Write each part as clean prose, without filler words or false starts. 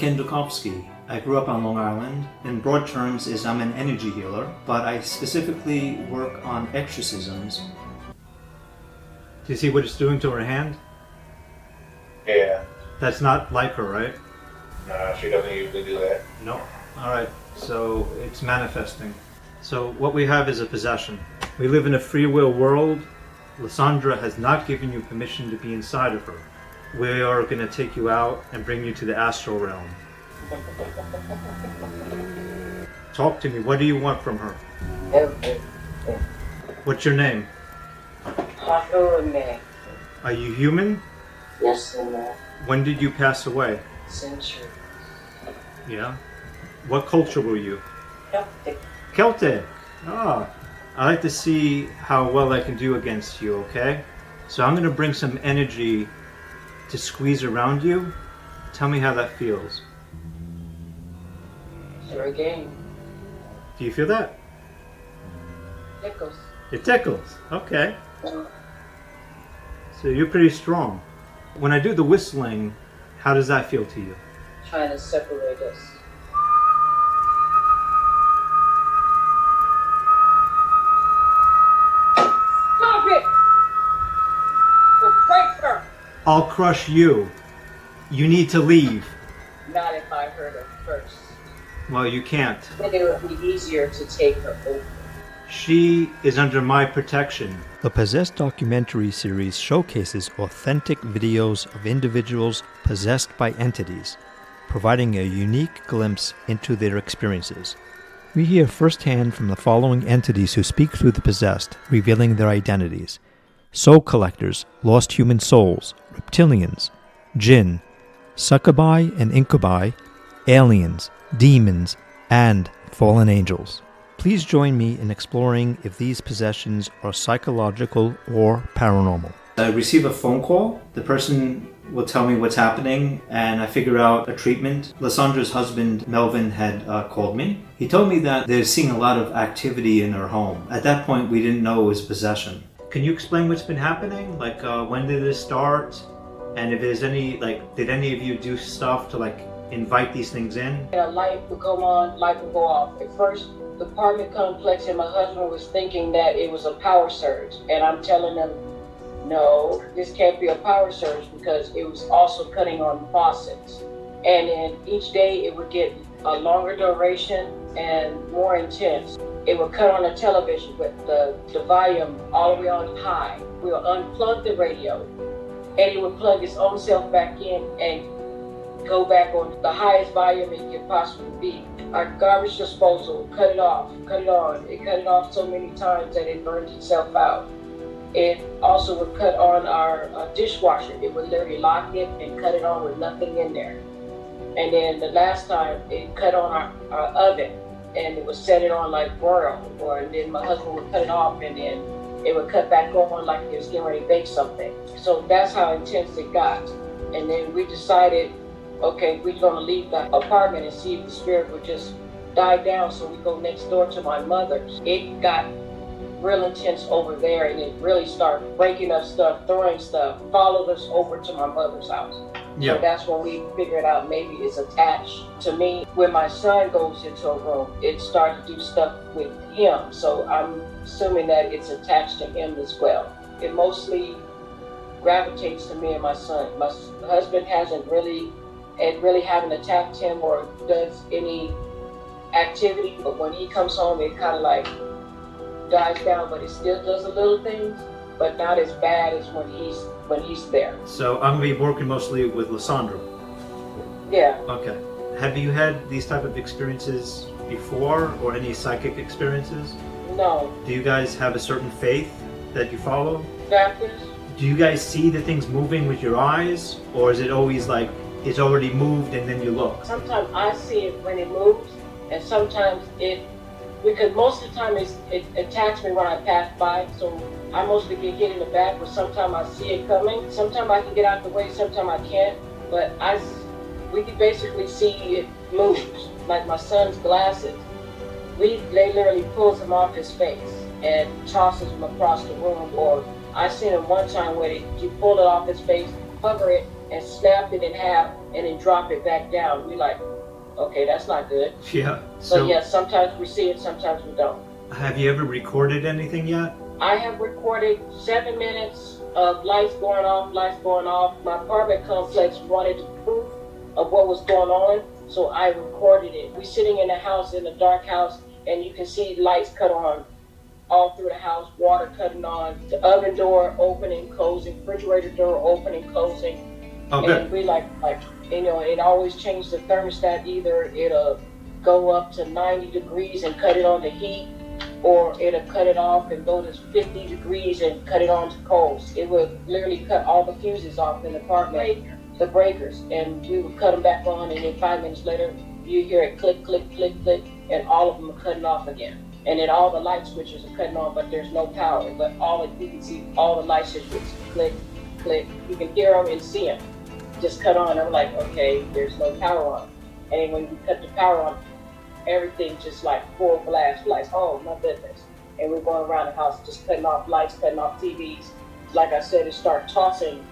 Ken Dukofsky. I grew up on Long Island. In broad terms, I'm an energy healer, but I specifically work on exorcisms. Do you see what it's doing to her hand? Yeah. That's not like her, right? No, she doesn't usually do that. No. Alright, so it's manifesting. So what we have is a possession. We live in a free will world. Lasondra has not given you permission to be inside of her. We are going to take you out and bring you to the astral realm. Talk to me. What do you want from her? What's your name? Are you human? Yes, sir. When did you pass away? Century. Yeah. What culture were you? Celtic. Celtic. Ah. I like to see how well I can do against you, okay? So I'm going to bring some energy to squeeze around you. Tell me how that feels. Sure again. Do you feel that? Tickles. It tickles. Okay. So you're pretty strong. When I do the whistling, how does that feel to you? Trying to separate us. Stop it! We'll break her! I'll crush you. You need to leave. Not if I hurt her first. Well, you can't. Then it would be easier to take her over. She is under my protection. The Possessed documentary series showcases authentic videos of individuals possessed by entities, providing a unique glimpse into their experiences. We hear firsthand from the following entities who speak through the possessed, revealing their identities: soul collectors, lost human souls, reptilians, jinn, succubi and incubi, aliens, demons, and fallen angels. Please join me in exploring if these possessions are psychological or paranormal. I receive a phone call. The person will tell me what's happening, and I figure out a treatment. Lasondra's husband, Melvin, had called me. He told me that they're seeing a lot of activity in their home. At that point, we didn't know it was possession. Can you explain what's been happening? Like, when did this start? And if there's any, did any of you do stuff to, invite these things in? And a light would come on, light would go off. At first, the apartment complex and my husband was thinking that it was a power surge. And I'm telling them, no, this can't be a power surge because it was also cutting on faucets. And then each day it would get a longer duration and more intense. It would cut on the television with the volume all the way on high. We would unplug the radio and it would plug its own self back in and go back on the highest volume it could possibly be. Our garbage disposal, cut it off, cut it on. It cut it off so many times that it burned itself out. It also would cut on our dishwasher. It would literally lock it and cut it on with nothing in there. And then the last time it cut on our oven and it would set it on like broil, and then my husband would cut it off and then it would cut back on like it was getting ready to bake something. So that's how intense it got. And then we decided, okay, we're gonna leave the apartment and see if the spirit would just die down. So we go next door to my mother's. It got real intense over there and it really started breaking up stuff, throwing stuff, followed us over to my mother's house. Yeah. So that's when we figured out maybe it's attached to me. When my son goes into a room, it started to do stuff with him. So I'm assuming that it's attached to him as well. It mostly gravitates to me and my son. My husband really haven't attacked him or does any activity, but when he comes home it kind of dies down, but it still does a little things, but not as bad as when he's there. So I'm going to be working mostly with Lasondra. Yeah. Okay. Have you had these type of experiences before, or any psychic experiences? No. Do you guys have a certain faith that you follow? Baptist? Do you guys see the things moving with your eyes, or is it always like it's already moved and then you look? Sometimes I see it when it moves, and sometimes because most of the time it attacks me when I pass by, so I mostly get hit in the back, but sometimes I see it coming. Sometimes I can get out the way, sometimes I can't, but we can basically see it moves. Like my son's glasses, they literally pulls them off his face and tosses them across the room. Or I seen him one time where you pull it off his face, cover it, and snapped it in half and then dropped it back down. We like, okay, that's not good. Yeah. So yeah, sometimes we see it, sometimes we don't. Have you ever recorded anything yet? I have recorded 7 minutes of lights going off, lights going off. My apartment complex wanted proof of what was going on, so I recorded it. We're sitting in a house, in a dark house, and you can see lights cut on all through the house, water cutting on, the oven door opening, closing, refrigerator door opening, closing. Oh, good. And we like, you know, it always changed the thermostat. Either it'll go up to 90 degrees and cut it on to heat, or it'll cut it off and go to 50 degrees and cut it on to cold. It would literally cut all the fuses off in the apartment, the breakers, and we would cut them back on, and then 5 minutes later, you hear it click, click, click, click, and all of them are cutting off again. And then all the light switches are cutting on, but there's no power. But you can see all the light switches click, click. You can hear them and see them just cut on. I'm like, okay, there's no power on. And when you cut the power on, everything just like full blast, like, oh my goodness. And we're going around the house just cutting off lights, cutting off TVs. Like I said, it started tossing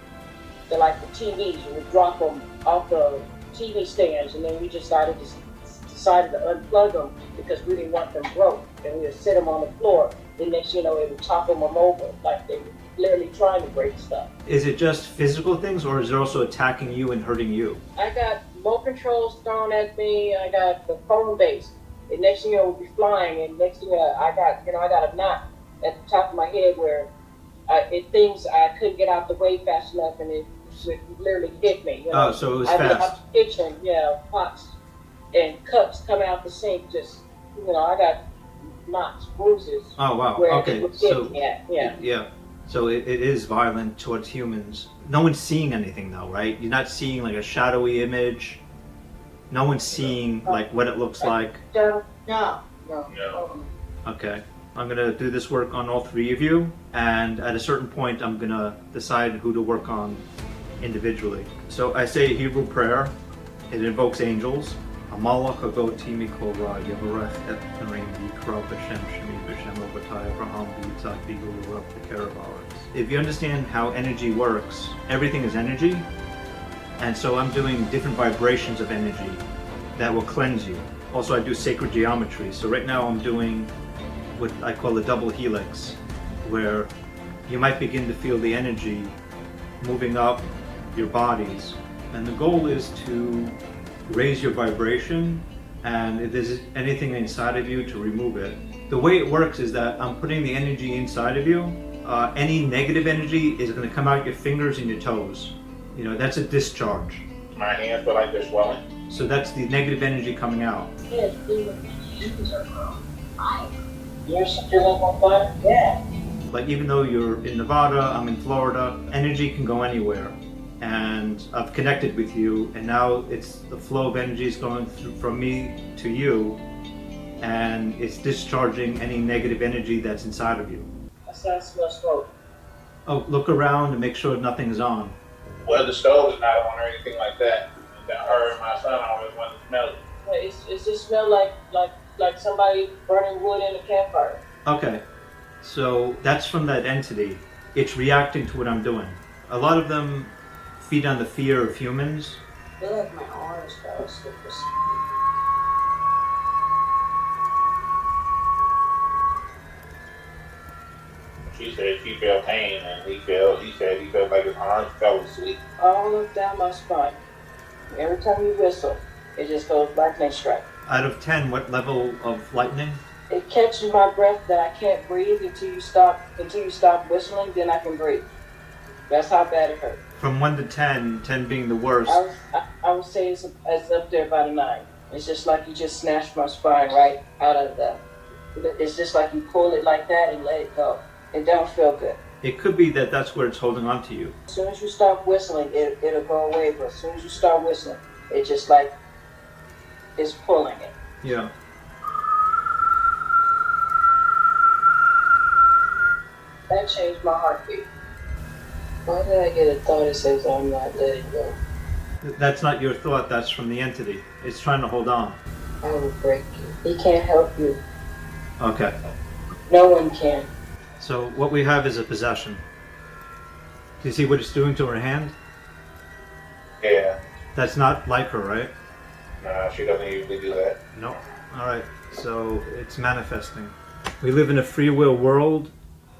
the TVs, and we drop them off the TV stands, and then we just decided to unplug them because we didn't want them broke. And we would sit them on the floor. The next, it would topple them over, like they were literally trying to break stuff. Is it just physical things, or is it also attacking you and hurting you? I got remote controls thrown at me. I got the phone base. The next thing it would be flying, and next thing I got a knot at the top of my head where things I couldn't get out the way fast enough, and it would literally hit me. Oh, so it was I'd be fast. out the kitchen, pots and cups coming out the sink. Just, I got knots, bruises. Oh wow. Where Okay. it would So hit me at. Yeah. yeah. So it is violent towards humans. No one's seeing anything though, right? You're not seeing like a shadowy image. No one's seeing like what it looks like. No. Okay. I'm gonna do this work on all three of you, and at a certain point I'm gonna decide who to work on individually. So I say a Hebrew prayer. It invokes angels. Amalach Hagoti Mikora Yavarech Et Parim Yikra B'Shem Shemi B'Shem Obatai Abraham B'Yitzhak B'Gulu Rav B'Kerev Haaretz. If you understand how energy works, everything is energy, and so I'm doing different vibrations of energy that will cleanse you. Also, I do sacred geometry. So right now I'm doing what I call a double helix, where you might begin to feel the energy moving up your bodies. And the goal is to raise your vibration, and if there's anything inside of you, to remove it. The way it works is that I'm putting the energy inside of you. Any negative energy is going to come out your fingers and your toes. That's a discharge. My hands feel like they're swelling. So that's the negative energy coming out. You're still up on fire? Yeah. Like, even though you're in Nevada, I'm in Florida, energy can go anywhere. And I've connected with you, and now it's the flow of energy is going through from me to you, and it's discharging any negative energy that's inside of you. I smell smoke. Oh, look around and make sure nothing's on. Well, the stove is not on or anything like that. Her and my son always want to smell it. It just smell like somebody burning wood in a campfire. Okay, so that's from that entity. It's reacting to what I'm doing. A lot of them feed on the fear of humans. I feel like my arms got slippers. She said she felt pain, and he said he felt like his arms fell asleep. All up down my spine. Every time you whistle, it just goes lightning strike. Out of 10, what level of lightning? It catches my breath that I can't breathe until you stop whistling, then I can breathe. That's how bad it hurt. From 1 to 10, 10 being the worst. I would say it's up there about a 9. It's just like you just snatched my spine right out of it's just like you pull it like that and let it go. It don't feel good. It could be that that's where it's holding on to you. As soon as you stop whistling, it'll go away, but as soon as you start whistling, it just like it's pulling it. Yeah. That changed my heartbeat. Why did I get a thought that says I'm not letting go? That's not your thought, that's from the entity. It's trying to hold on. I will break you. He can't help you. Okay. No one can. So what we have is a possession. Do you see what it's doing to her hand? That's not like her, right? Nah, she doesn't usually do that. No. Alright, so it's manifesting. We live in a free will world.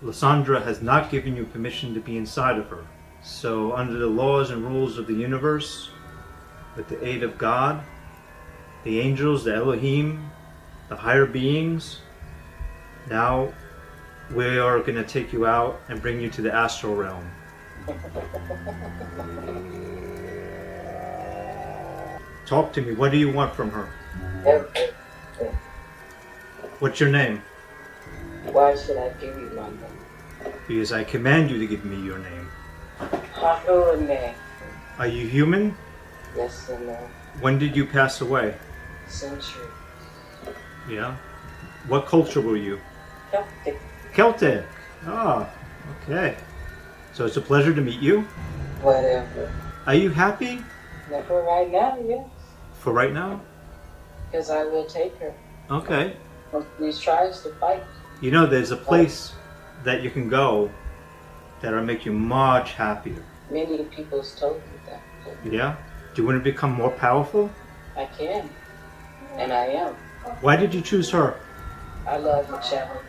Lasondra has not given you permission to be inside of her. So under the laws and rules of the universe, with the aid of God, the angels, the Elohim, the higher beings, now we are going to take you out and bring you to the astral realm. Talk to me. What do you want from her? What's your name? Why should I give you my name? Because I command you to give me your name. Name. Are you human? Yes and no. When did you pass away? Century. Yeah. What culture were you? Celtic. Celtic. Ah, okay. So it's a pleasure to meet you. Whatever. Are you happy? For right now, yes. For right now? Because I will take her. Okay. These tries to fight. You know, there's a place that you can go that'll make you much happier. Many people have told me that. Yeah? Do you want to become more powerful? I can. And I am. Why did you choose her? I love the challenge.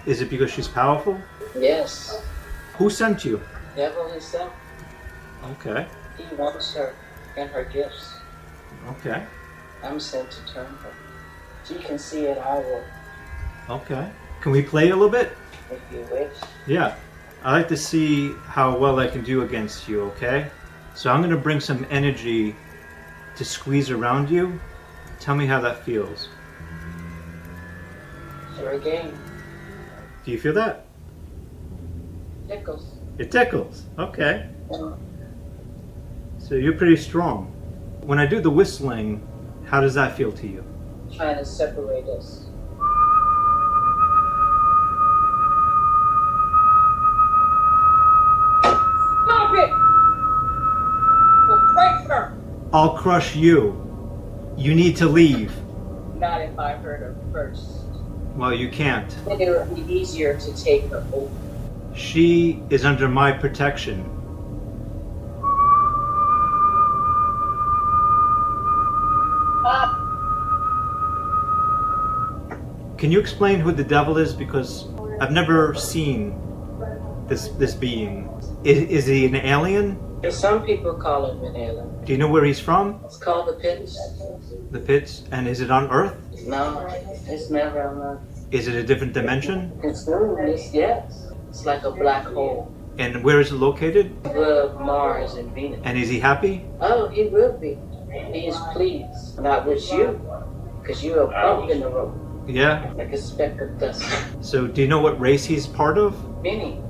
Is it because she's powerful? Yes. Who sent you? Devil himself. Okay. He wants her and her gifts. Okay. I'm sent to turn her. She can see it our way, Okay. Can we play a little bit? if you wish. Yeah. I like to see how well I can do against you, okay? So I'm going to bring some energy to squeeze around you. Tell me how that feels. Sure game. Do you feel that? Tickles. It tickles. Okay. Mm. So you're pretty strong. When I do the whistling, how does that feel to you? Trying to separate us. Stop it! We'll break her! I'll crush you. You need to leave. Not if I hurt her first. Well, you can't. Then it would be easier to take her over. She is under my protection. Stop! Can you explain who the devil is? Because I've never seen this being. Is he an alien? Some people call him an alien. Do you know where he's from? It's called the pits. The pits? And is it on Earth? No, it's never on Earth. Is it a different dimension? It's luminous, yes. It's like a black hole. And where is it located? Above Mars and Venus. And is he happy? Oh, he will be. He is pleased. Not with you, because you're a bump in the road, Yeah. like a speck of dust. So do you know what race he's part of? Many.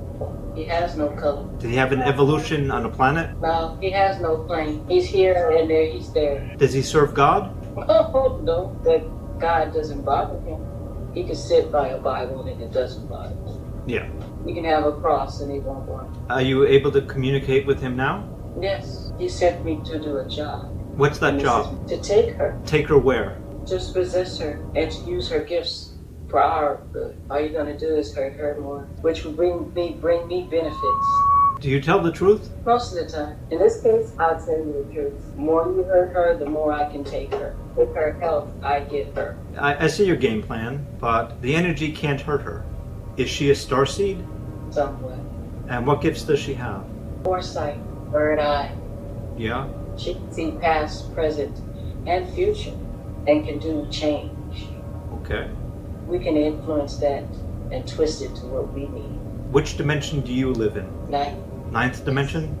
He has no color. Did he have an evolution on a planet? No, he has no plane. He's here and there, he's there. Does he serve God? Oh, no, that God doesn't bother him. He can sit by a Bible and it doesn't bother him. Yeah. He can have a cross and he won't want it. Are you able to communicate with him now? Yes, he sent me to do a job. What's that And this job? is to take her, Take her where? just possess her, and to use her gifts for our good. All you're gonna do is hurt her more, which will bring me benefits. Do you tell the truth? Most of the time. In this case, I'll tell you the truth. The more you hurt her, the more I can take her. With her health, I get her. I see your game plan, but the energy can't hurt her. Is she a starseed? Somewhat. And what gifts does she have? Foresight, third eye. Yeah? She can see past, present, and future, and can do change. Okay. We can influence that and twist it to what we need. Which dimension do you live in? Ninth dimension?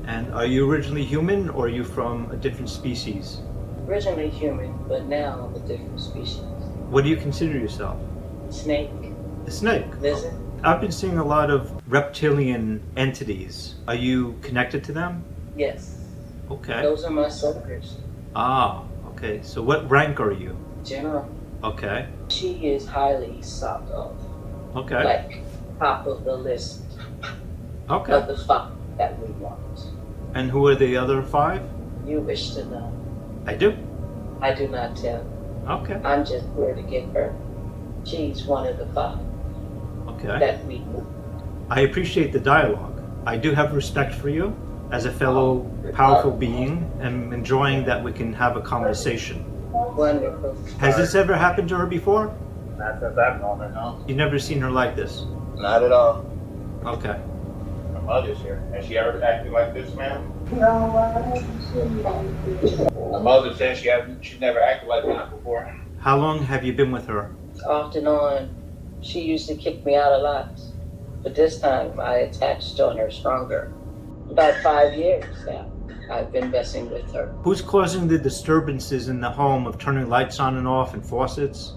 And are you originally human or are you from a different species? Originally human, but now I'm a different species. What do you consider yourself? Snake, A snake. lizard. I've been seeing a lot of reptilian entities. Are you connected to them? Yes. Okay. Those are my soldiers. Ah, okay. So what rank are you? General. Okay. She is highly sought of. Okay. Like top of the list Okay. of the five that we want. And who are the other 5? You wish to know. I do. I do not tell. Okay. I'm just here to get her. She's one of the 5 Okay. that we need. I appreciate the dialogue. I do have respect for you. as a fellow powerful being and enjoying that we can have a conversation. Wonderful. Has this ever happened to her before? Not since I've known her, no. You've never seen her like this? Not at all. Okay. My mother's here. Has she ever acted like this, ma'am? My mother says she never acted like that before. How long have you been with her? Off and on. She used to kick me out a lot. But this time I attached on her stronger. About 5 years now, I've been messing with her. Who's causing the disturbances in the home of turning lights on and off and faucets?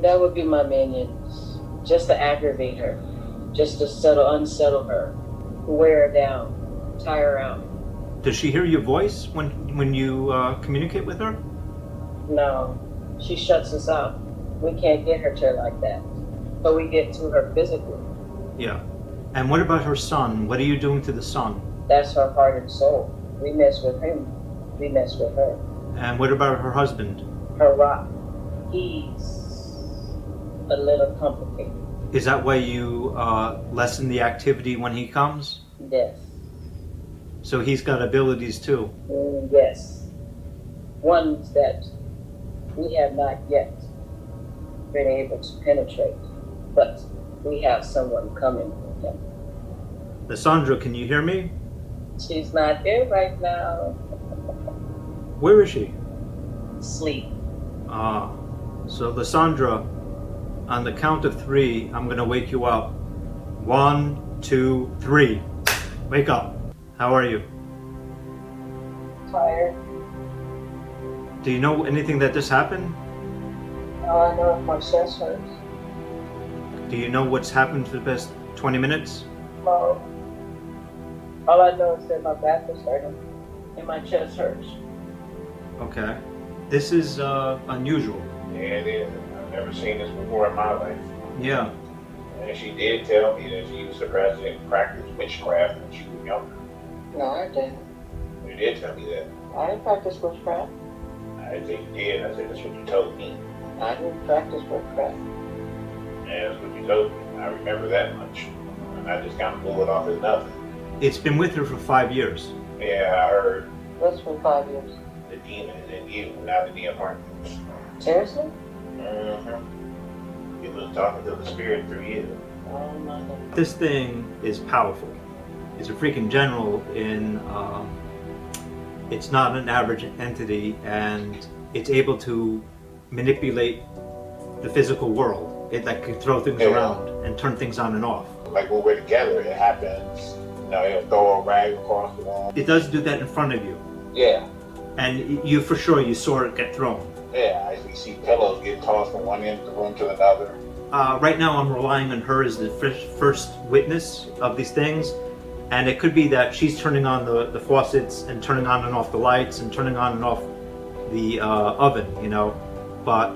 That would be my minions. Just to aggravate her. Just to unsettle her. Wear her down. Tire her out. Does she hear your voice when you communicate with her? No. She shuts us out. We can't get her to her like that. But we get to her physically. Yeah. And what about her son? What are you doing to the son? That's her heart and soul. We mess with him. We mess with her. And what about her husband? Her rock. He's a little complicated. Is that why you lessen the activity when he comes? Yes. So he's got abilities too? Yes. Ones that we have not yet been able to penetrate. But we have someone coming with him. Lasondra, can you hear me? She's not here right now. Where is she? Sleep. So Lasondra, on the count of 3, I'm gonna wake you up. 1, 2, 3. Wake up. How are you? Tired. Do you know anything that just happened? All I know is my chest hurts. Do you know what's happened for the past 20 minutes? No. All I know is that my back is hurting and my chest hurts. Okay. This is unusual. Yeah, it is. I've never seen this before in my life. Yeah. And she did tell me that she used to practice witchcraft when she was younger. No, I didn't. You did tell me that. I didn't practice witchcraft. I didn't say you did. I said that's what you told me. I didn't practice witchcraft. And that's what you told me. I remember that much. And I just kind of blew it off as nothing. It's been with her for 5 years. Yeah, I heard That's for 5 years. the demon is in you, not in the apartment. Seriously? Mm-hmm. He was talking to the spirit through you. Oh my God. This thing is powerful. It's a freaking general in, it's not an average entity, and it's able to manipulate the physical world. It like can throw things around and turn things on and off. Like when we're together, it happens. You know, he'll throw a rag across the room. It does do that in front of you. Yeah. And you for sure, you saw it get thrown. Yeah, I actually see pillows get tossed from one end of the room to another. Right now I'm relying on her as the first witness of these things. And it could be that she's turning on the faucets and turning on and off the lights and turning on and off the oven, you know. But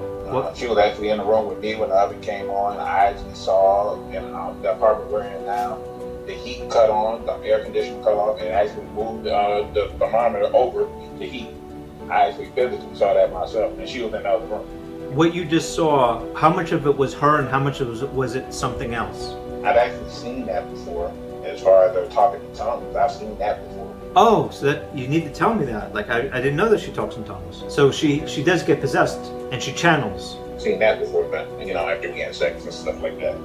She was actually in the room with me when the oven came on. I actually saw in the apartment we're in now, the heat cut on, the air conditioner cut off, and it actually moved the thermometer over the heat. I actually physically saw that myself, and she was in the other room. what you just saw, how much of it was her and how much of it was it something else? I've actually seen that before. As far as her talking in tongues, I've seen that before. Oh, so that you need to tell me that. Like I didn't know that she talks in tongues. So she does get possessed and she channels. Seen that before, but you know, after we had sex and stuff like that.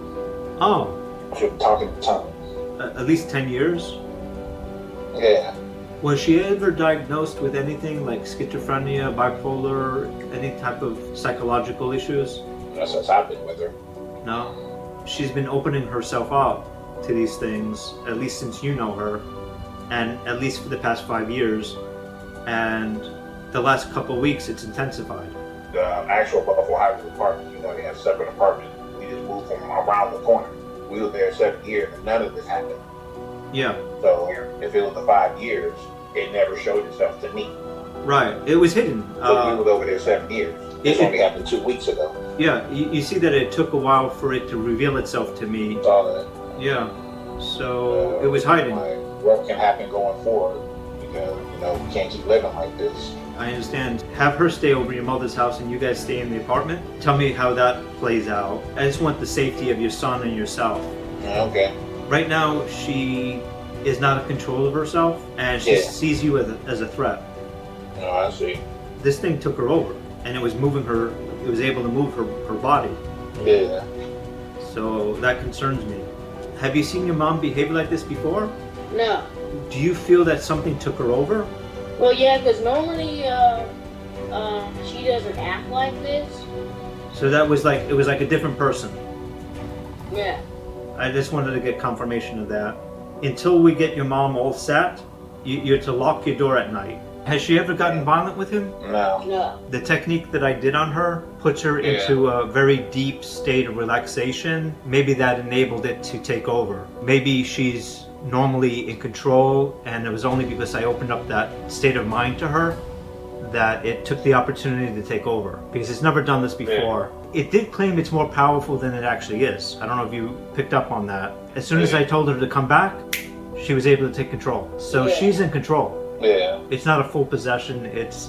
Oh, She was talking in tongues. at least 10 years? Yeah. Was she ever diagnosed with anything like schizophrenia, bipolar, any type of psychological issues? That's since I've been with her. No? She's been opening herself up to these things, at least since you know her, and at least for the past 5 years, and the last couple of weeks it's intensified. The actual Buffalo Highway apartment, you know, they have separate apartments. We just moved from around the corner. We were there 7 years and none of this happened. Yeah, So if it was the 5 years, it never showed itself to me. right. It was hidden. So we was over there 7 years. This only happened 2 weeks ago. Yeah, you see that it took a while for it to reveal itself to me. That's all that. Yeah, so it was hiding. Like, what can happen going forward? Because, you know, we can't keep living like this. I understand. Have her stay over your mother's house and you guys stay in the apartment. Tell me how that plays out. I just want the safety of your son and yourself. Okay. Right now, she is not in control of herself, and she sees you as a threat. Oh, I see. This thing took her over, and it was moving her. It was able to move her body. Yeah. So that concerns me. Have you seen your mom behave like this before? No. Do you feel that something took her over? Well, yeah, because normally she doesn't act like this. So it was like a different person. Yeah. I just wanted to get confirmation of that. Until we get your mom all set, you're to lock your door at night. Has she ever gotten violent with him? No. No. The technique that I did on her puts her into a very deep state of relaxation. Maybe that enabled it to take over. Maybe she's normally in control, and it was only because I opened up that state of mind to her that it took the opportunity to take over, because it's never done this before. It did claim it's more powerful than it actually is. I don't know if you picked up on that. As soon as I told her to come back, she was able to take control. So she's in control. Yeah. It's not a full possession. It's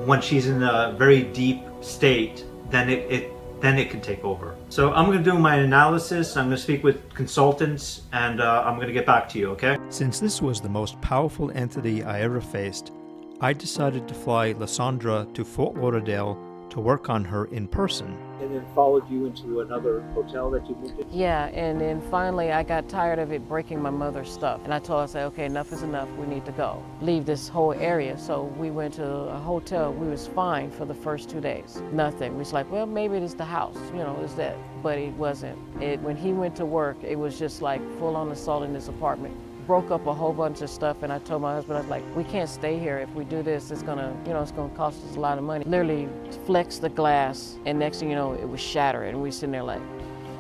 when she's in a very deep state, then it can take over. So I'm going to do my analysis. I'm going to speak with consultants, and I'm going to get back to you, okay? Since this was the most powerful entity I ever faced, I decided to fly Lasondra to Fort Lauderdale to work on her in person. And then followed you into another hotel that you moved into? Yeah, and then finally I got tired of it breaking my mother's stuff. And I told her, I said, okay, enough is enough, we need to go. Leave this whole area. So we went to a hotel. We was fine for the first 2 days. Nothing. We was like, well, maybe it's the house, it's that. But it wasn't. When he went to work, it was just like full-on assault in this apartment. Broke up a whole bunch of stuff, and I told my husband, I was like, we can't stay here. If we do this, it's gonna cost us a lot of money. Literally flexed the glass, and next thing you know, it was shattered, and we sitting there like,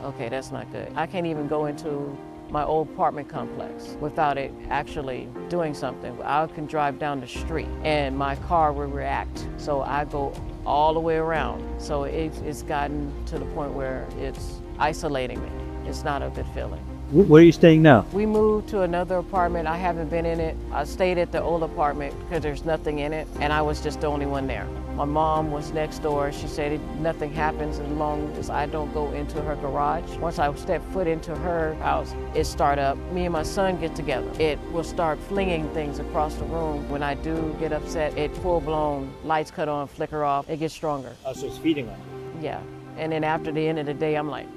okay, that's not good. I can't even go into my old apartment complex without it actually doing something. I can drive down the street, and my car will react. So I go all the way around. So it's gotten to the point where it's isolating me. It's not a good feeling. Where are you staying now? We moved to another apartment. I haven't been in it. I stayed at the old apartment because there's nothing in it, and I was just the only one there. My mom was next door. She said nothing happens as long as I don't go into her garage. Once I step foot into her house, it start up. Me and my son get together. It will start flinging things across the room. When I do get upset, it full-blown, lights cut on, flicker off. It gets stronger. Oh, so it's feeding on you? Yeah. And then after the end of the day, I'm like,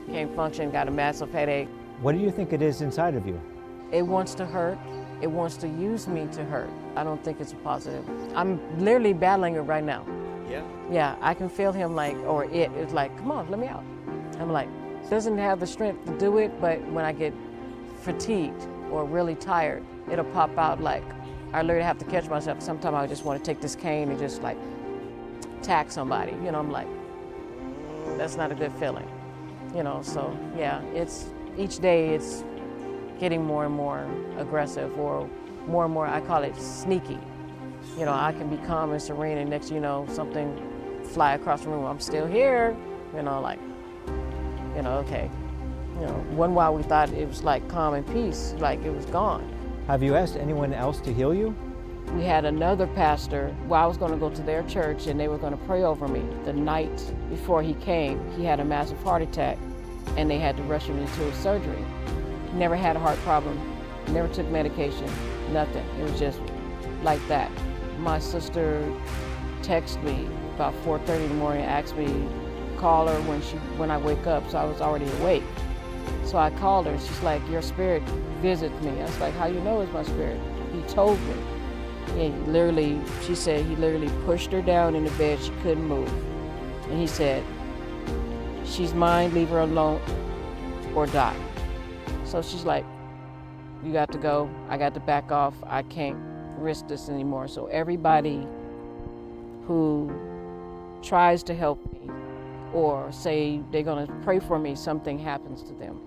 can't function, got a massive headache. What do you think it is inside of you? It wants to hurt. It wants to use me to hurt. I don't think it's a positive. I'm literally battling it right now. Yeah? Yeah, I can feel him it's like, come on, let me out. I'm like, doesn't have the strength to do it, but when I get fatigued or really tired, it'll pop out like, I literally have to catch myself. Sometimes I just want to take this cane and just like attack somebody. I'm like, that's not a good feeling. So yeah, it's each day it's getting more and more aggressive, or more and more, I call it sneaky. I can be calm and serene, and next something fly across the room. I'm still here, okay. One while we thought it was like calm and peace, like it was gone. Have you asked anyone else to heal you? We had another pastor. Well, I was going to go to their church and they were going to pray over me. The night before he came, he had a massive heart attack and they had to rush him into surgery. Never had a heart problem, never took medication, nothing. It was just like that. My sister texted me about 4:30 in the morning and asked me to call her when I wake up, so I was already awake. So I called her. She's like, your spirit visits me. I was like, how you know it's my spirit? He told me. She said he literally pushed her down in the bed. She couldn't move. And he said, she's mine, leave her alone or die. So she's like, you got to go. I got to back off. I can't risk this anymore. So everybody who tries to help me or say they're going to pray for me, something happens to them.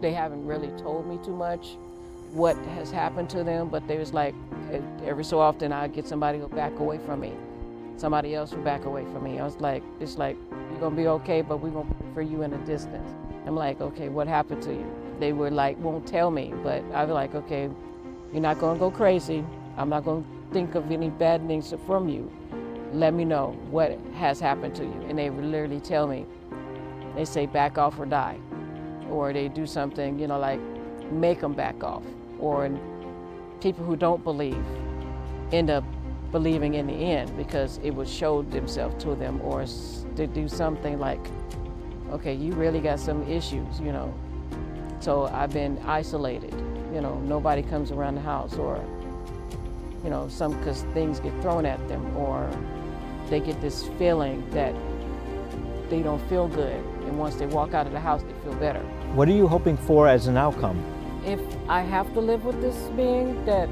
They haven't really told me too much what has happened to them, but they was like, every so often I get somebody who'll back away from me. Somebody else will back away from me. I was like, it's like, you're gonna be okay, but we're gonna pray for you in a distance. I'm like, okay, what happened to you? They were like, won't tell me, but I was like, okay, you're not gonna go crazy. I'm not gonna think of any bad things from you. Let me know what has happened to you. And they would literally tell me, they say back off or die. Or they do something, like make them back off, or people who don't believe end up believing in the end because it would show themselves to them, or to do something like, okay, you really got some issues, you know. So I've been isolated, you know, nobody comes around the house, or, you know, because things get thrown at them, or they get this feeling that they don't feel good, and once they walk out of the house, they feel better. What are you hoping for as an outcome? If I have to live with this being, that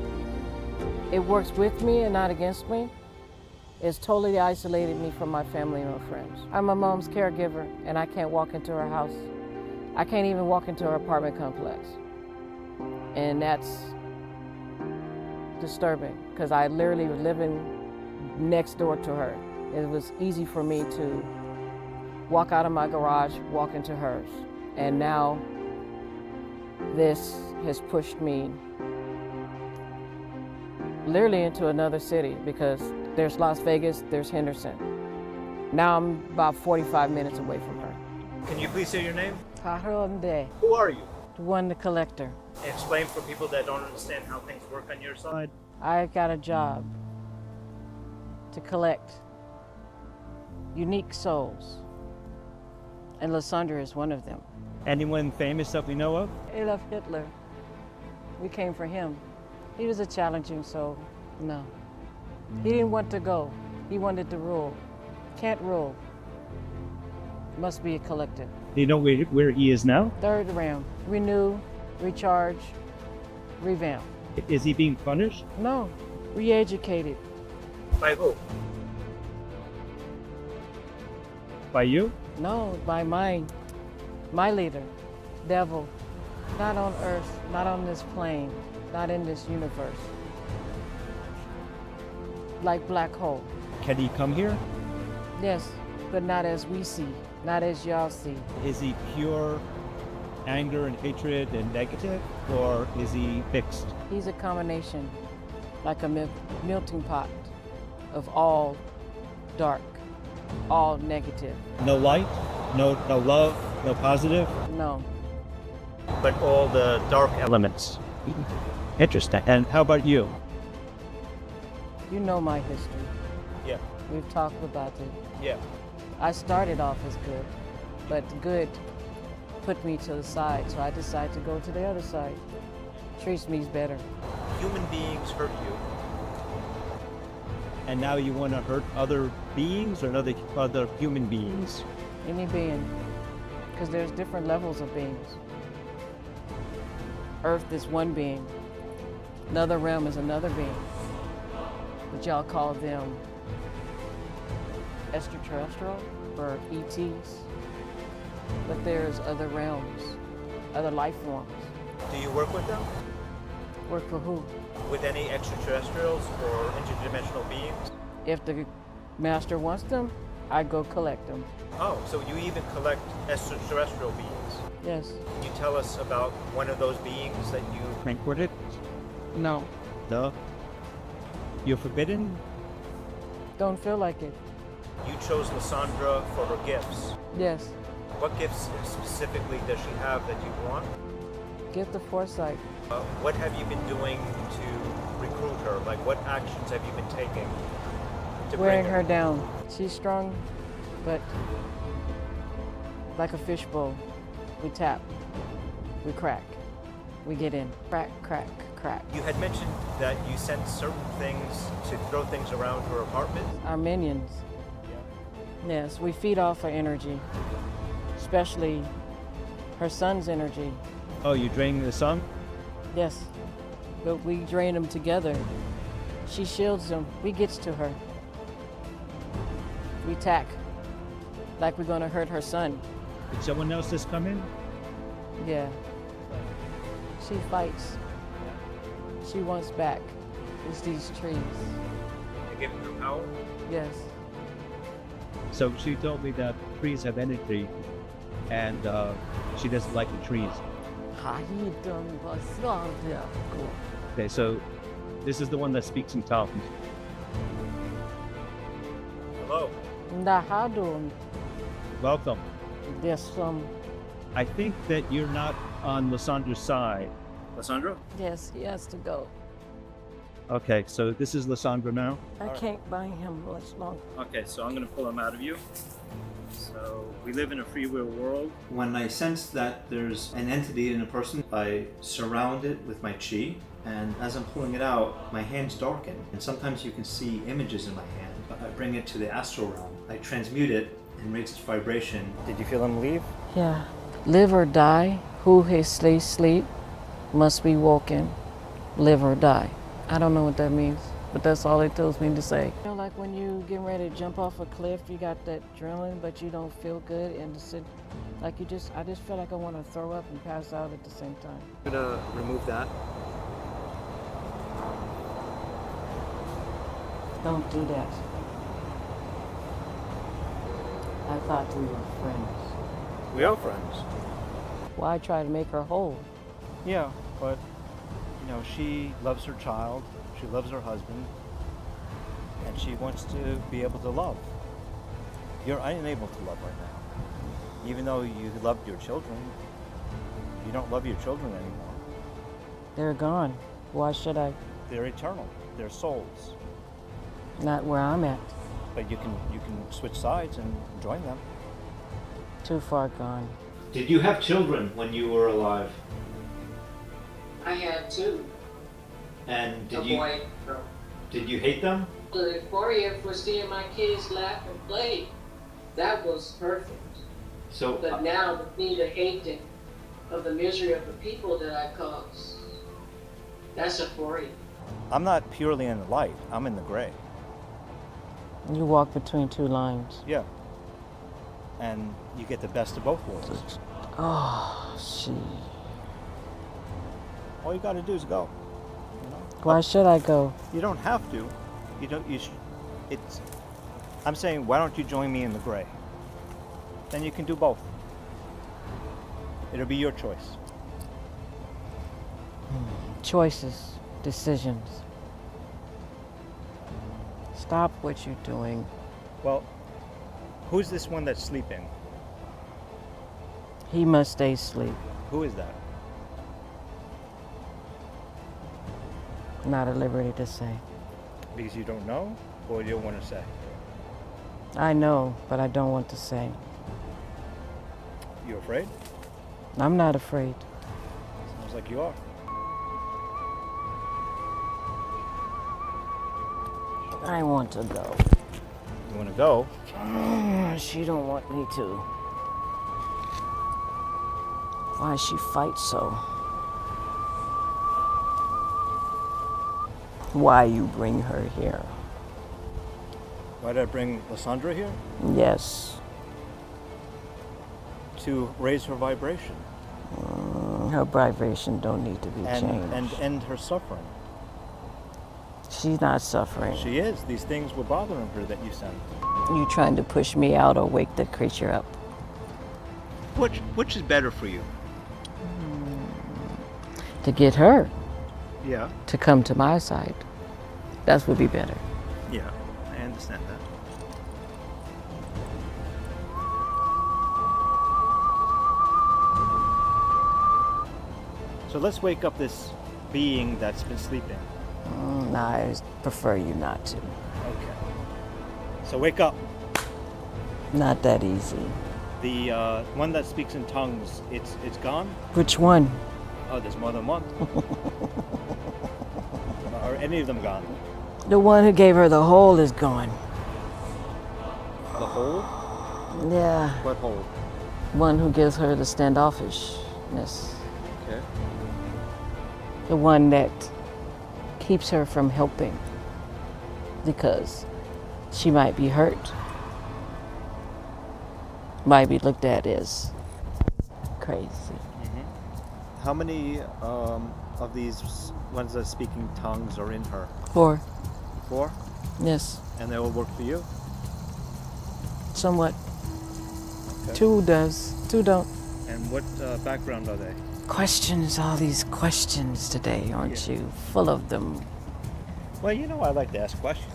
it works with me and not against me. It's totally isolated me from my family and my friends. I'm my mom's caregiver, and I can't walk into her house. I can't even walk into her apartment complex. And that's disturbing, because I literally was living next door to her. It was easy for me to walk out of my garage, walk into hers. And now this has pushed me literally into another city, because there's Las Vegas, there's Henderson. Now I'm about 45 minutes away from her. Can you please say your name? Karonde, Who are you? the one, the collector. Explain for people that don't understand how things work on your side. I got a job to collect unique souls, and Lasondra is one of them. Anyone famous that we know of? Adolf Hitler. We came for him. He was a challenging soul. No. He didn't want to go. He wanted to rule. Can't rule. Must be a collective. Do you know where he is now? Third round. Renew, recharge, revamp. Is he being punished? No. Re-educated. By who? By you? No, by my leader, devil. Not on earth, not on this plane, not in this universe. Like black hole. Can he come here? Yes, but not as we see, not as y'all see. Is he pure anger and hatred and negative, or is he fixed? He's a combination, like a melting pot of all dark, all negative. No light, no love, no positive, No, but all the dark elements. Interesting. And how about you? you know my history. Yeah. We've talked about it. Yeah. I started off as good, but good put me to the side, so I decided to go to the other side. Treats me better. Human beings hurt you. And now you want to hurt other beings or other human beings? Any being, because there's different levels of beings. Earth is one being. Another realm is another being. But y'all call them extraterrestrial or ETs. But there's other realms, other life forms. Do you work with them? Work for who? With any extraterrestrials or interdimensional beings? If the master wants them, I go collect them. Oh, so you even collect extraterrestrial beings. Yes. Can you tell us about one of those beings that you banqueted? No. No. You're forbidden? Don't feel like it. You chose Lasondra for her gifts. Yes. What gifts specifically does she have that you want? Gift of foresight. What have you been doing to recruit her? Like, what actions have you been taking to Wearing bring her down. She's strong, but like a fishbowl. We tap, we crack, we get in. Crack, crack, crack. You had mentioned that you sent certain things to throw things around her apartment. Our minions. Yes, we feed off her energy, especially her son's energy. Oh, you drain the sun? Yes, but we drain them together. She shields them, we gets to her. We tack, like we're gonna hurt her son. Did someone else just come in? Yeah. She fights. She wants back. It's these trees. To give her power? Yes. So she told me that trees have energy, and she doesn't like the trees. Okay, so this is the one that speaks in tongues. Hello. Nahadun. Welcome. There's some. I think that you're not on Lasondra's side. Lasondra? Yes, he has to go. Okay, so this is Lasondra now? I can't bind him much longer. Okay, so I'm going to pull him out of you. So we live in a free will world. When I sense that there's an entity in a person, I surround it with my chi, and as I'm pulling it out, my hands darken, and sometimes you can see images in my hand. I bring it to the astral realm. I transmute it and raise its vibration. Did you feel him leave? Yeah. Live or die, who hastily sleep must be woken, live or die. I don't know what that means, but that's all it tells me to say. You know, like when you getting ready to jump off a cliff, you got that adrenaline, but you don't feel good, and I just feel like I want to throw up and pass out at the same time. I'm gonna remove that. Don't do that. I thought we were friends. We are friends. Why try to make her whole? Yeah, but she loves her child, she loves her husband, and she wants to be able to love. You're unable to love right now. Even though you loved your children, you don't love your children anymore. They're gone. Why should I? They're eternal. They're souls. Not where I'm at. But you can switch sides and join them. Too far gone. Did you have children when you were alive? I had two. And A boy and a girl. did you hate them? The euphoria for seeing my kids laugh and play, that was perfect. So But now the need to hate them of the misery of the people that I caused, that's euphoria. I'm not purely in the light. I'm in the gray. You walk between two lines. Yeah. And you get the best of both worlds. Oh, gee. All you got to do is go. Why should I go? You don't have to. You don't. You. I'm saying, why don't you join me in the gray? Then you can do both. It'll be your choice. Choices, decisions. Stop what you're doing. Well, who's this one that's sleeping? He must stay asleep. Who is that? Not at liberty to say. Because you don't know, or you don't want to say? I know, but I don't want to say. You afraid? I'm not afraid. Sounds like you are. I want to go. You want to go? She don't want me to. Why she fight so? Why you bring her here? Why did I bring Lasondra here? Yes. To raise her vibration. Her vibration don't need to be changed. And end her suffering. She's not suffering. She is. These things were bothering her that you sent. You trying to push me out or wake the creature up? Which is better for you? To get her Yeah. to come to my side. That would be better. Yeah, I understand that. So let's wake up this being that's been sleeping. No, I prefer you not to. Okay. So wake up. Not that easy. The one that speaks in tongues, it's gone? Which one? Oh, there's more than one. Are any of them gone? The one who gave her the hole is gone. The hole? Yeah. What hole? One who gives her the standoffishness. Okay. The one that keeps her from helping because she might be hurt. Might be looked at as crazy. Mm-hmm. How many of these ones that speak in tongues are in her? 4. 4? Yes. And they will work for you? Somewhat. Okay. 2 does. 2 don't. And what background are they? Questions, all these questions today, aren't you? Full of them. Well, I like to ask questions.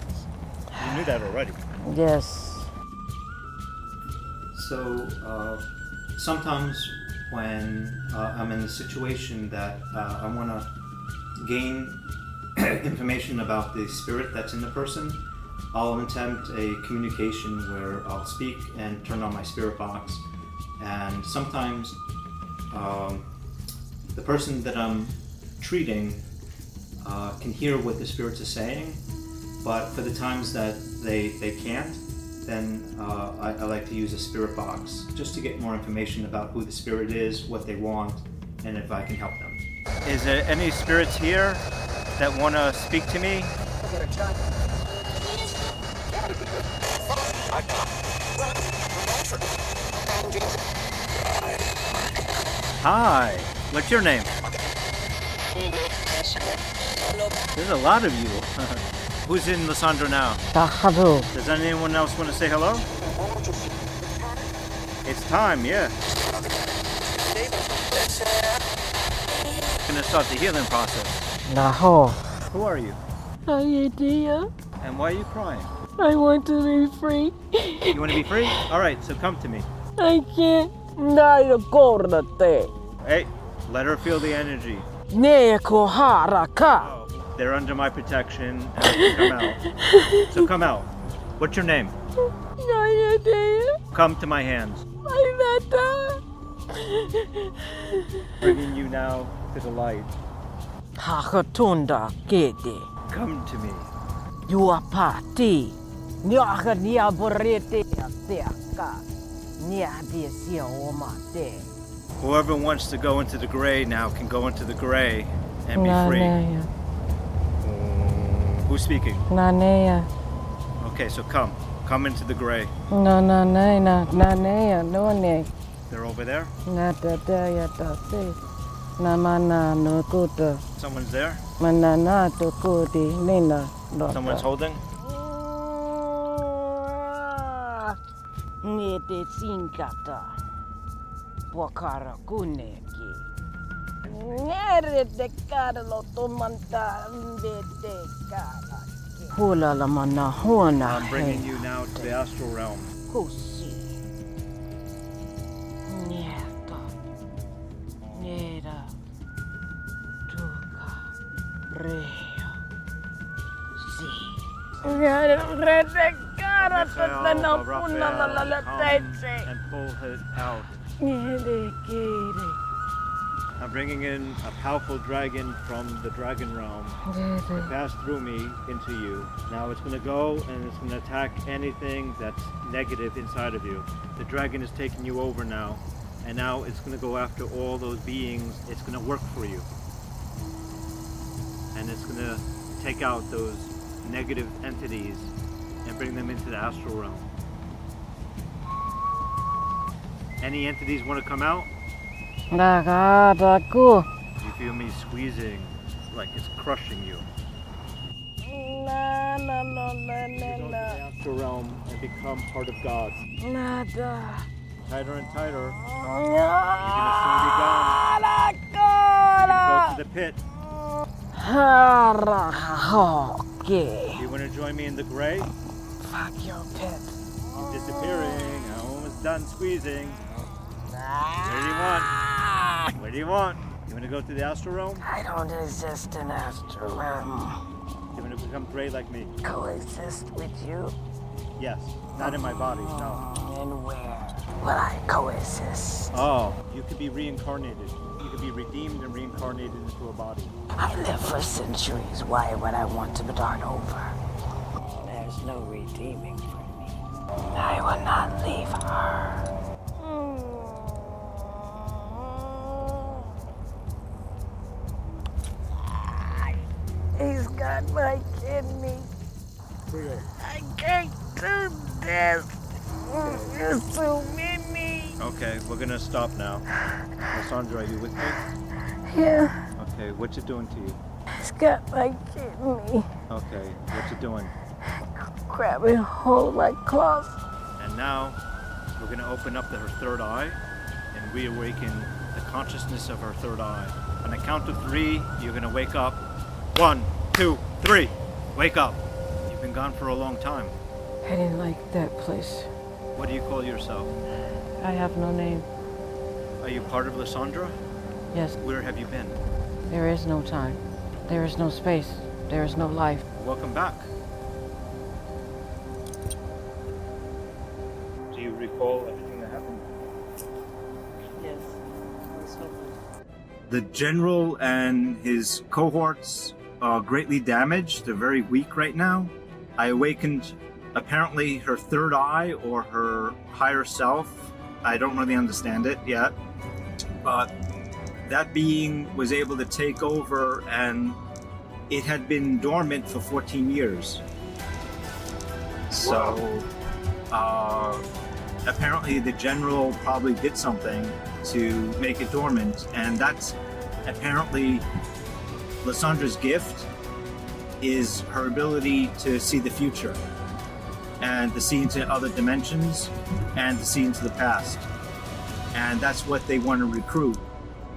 You knew that already. Yes. So, sometimes when I'm in a situation that I want to gain information about the spirit that's in the person, I'll attempt a communication where I'll speak and turn on my spirit box. And sometimes the person that I'm treating can hear what the spirits are saying, but for the times that they can't, then I like to use a spirit box just to get more information about who the spirit is, what they want, and if I can help them. Is there any spirits here that want to speak to me? Hi, what's your name? There's a lot of you. Who's in Lasondra now? Does anyone else want to say hello? It's time, yeah. Gonna start the healing process. Who are you? Idea. And why are you crying? I want to be free. You want to be free? All right, so come to me. I can't. Hey, let her feel the energy. They're under my protection and they can come out. So come out. What's your name? Come to my hands. Bringing you now to the light. Come to me. Whoever wants to go into the gray now can go into the gray and be free. Who's speaking? Okay, so come into the gray. They're over there? Someone's there? Someone's holding? I'm bringing you now to the astral realm. And pull it out. I'm bringing in a powerful dragon from the dragon realm. It passed through me into you. Now it's going to go and it's going to attack anything that's negative inside of you. The dragon is taking you over now. And now it's going to go after all those beings. It's going to work for you. And it's going to take out those negative entities and bring them into the astral realm. Any entities want to come out? You feel me squeezing like it's crushing you. You go to the astral realm and become part of God. Tighter and tighter. You're gonna soon be gone. You're gonna go to the pit. You wanna join me in the gray? Fuck your pit. You're disappearing. I'm almost done squeezing. What do you want? What do you want? You want to go to the astral realm? I don't exist in astral realm. You want to become gray like me? Coexist with you? Yes. Not in my body, no. And where will I coexist? Oh, you could be reincarnated. You could be redeemed and reincarnated into a body. I lived for centuries. Why would I want to start over? There's no redeeming for me. I will not leave her. He's got my kidney. I can't do this. There's so many. Okay, we're gonna stop now. Lasondra, are you with me? Yeah. Okay, what's it doing to you? He's got my kidney. Okay, what's it doing? Grabbing hold like claws. And now, we're gonna open up her third eye and reawaken the consciousness of her third eye. On the count of 3, you're gonna wake up. 1, 2, 3. Wake up. You've been gone for a long time. I didn't like that place. What do you call yourself? I have no name. Are you part of Lasondra? Yes. Where have you been? There is no time. There is no space. There is no life. Welcome back. Do you recall everything that happened? Yes. The general and his cohorts are greatly damaged. They're very weak right now. I awakened apparently her third eye or her higher self. I don't really understand it yet. But that being was able to take over, and it had been dormant for 14 years. So apparently the general probably did something to make it dormant, and that's apparently Lasondra's gift, is her ability to see the future and to see into other dimensions and to see into the past. And that's what they want to recruit,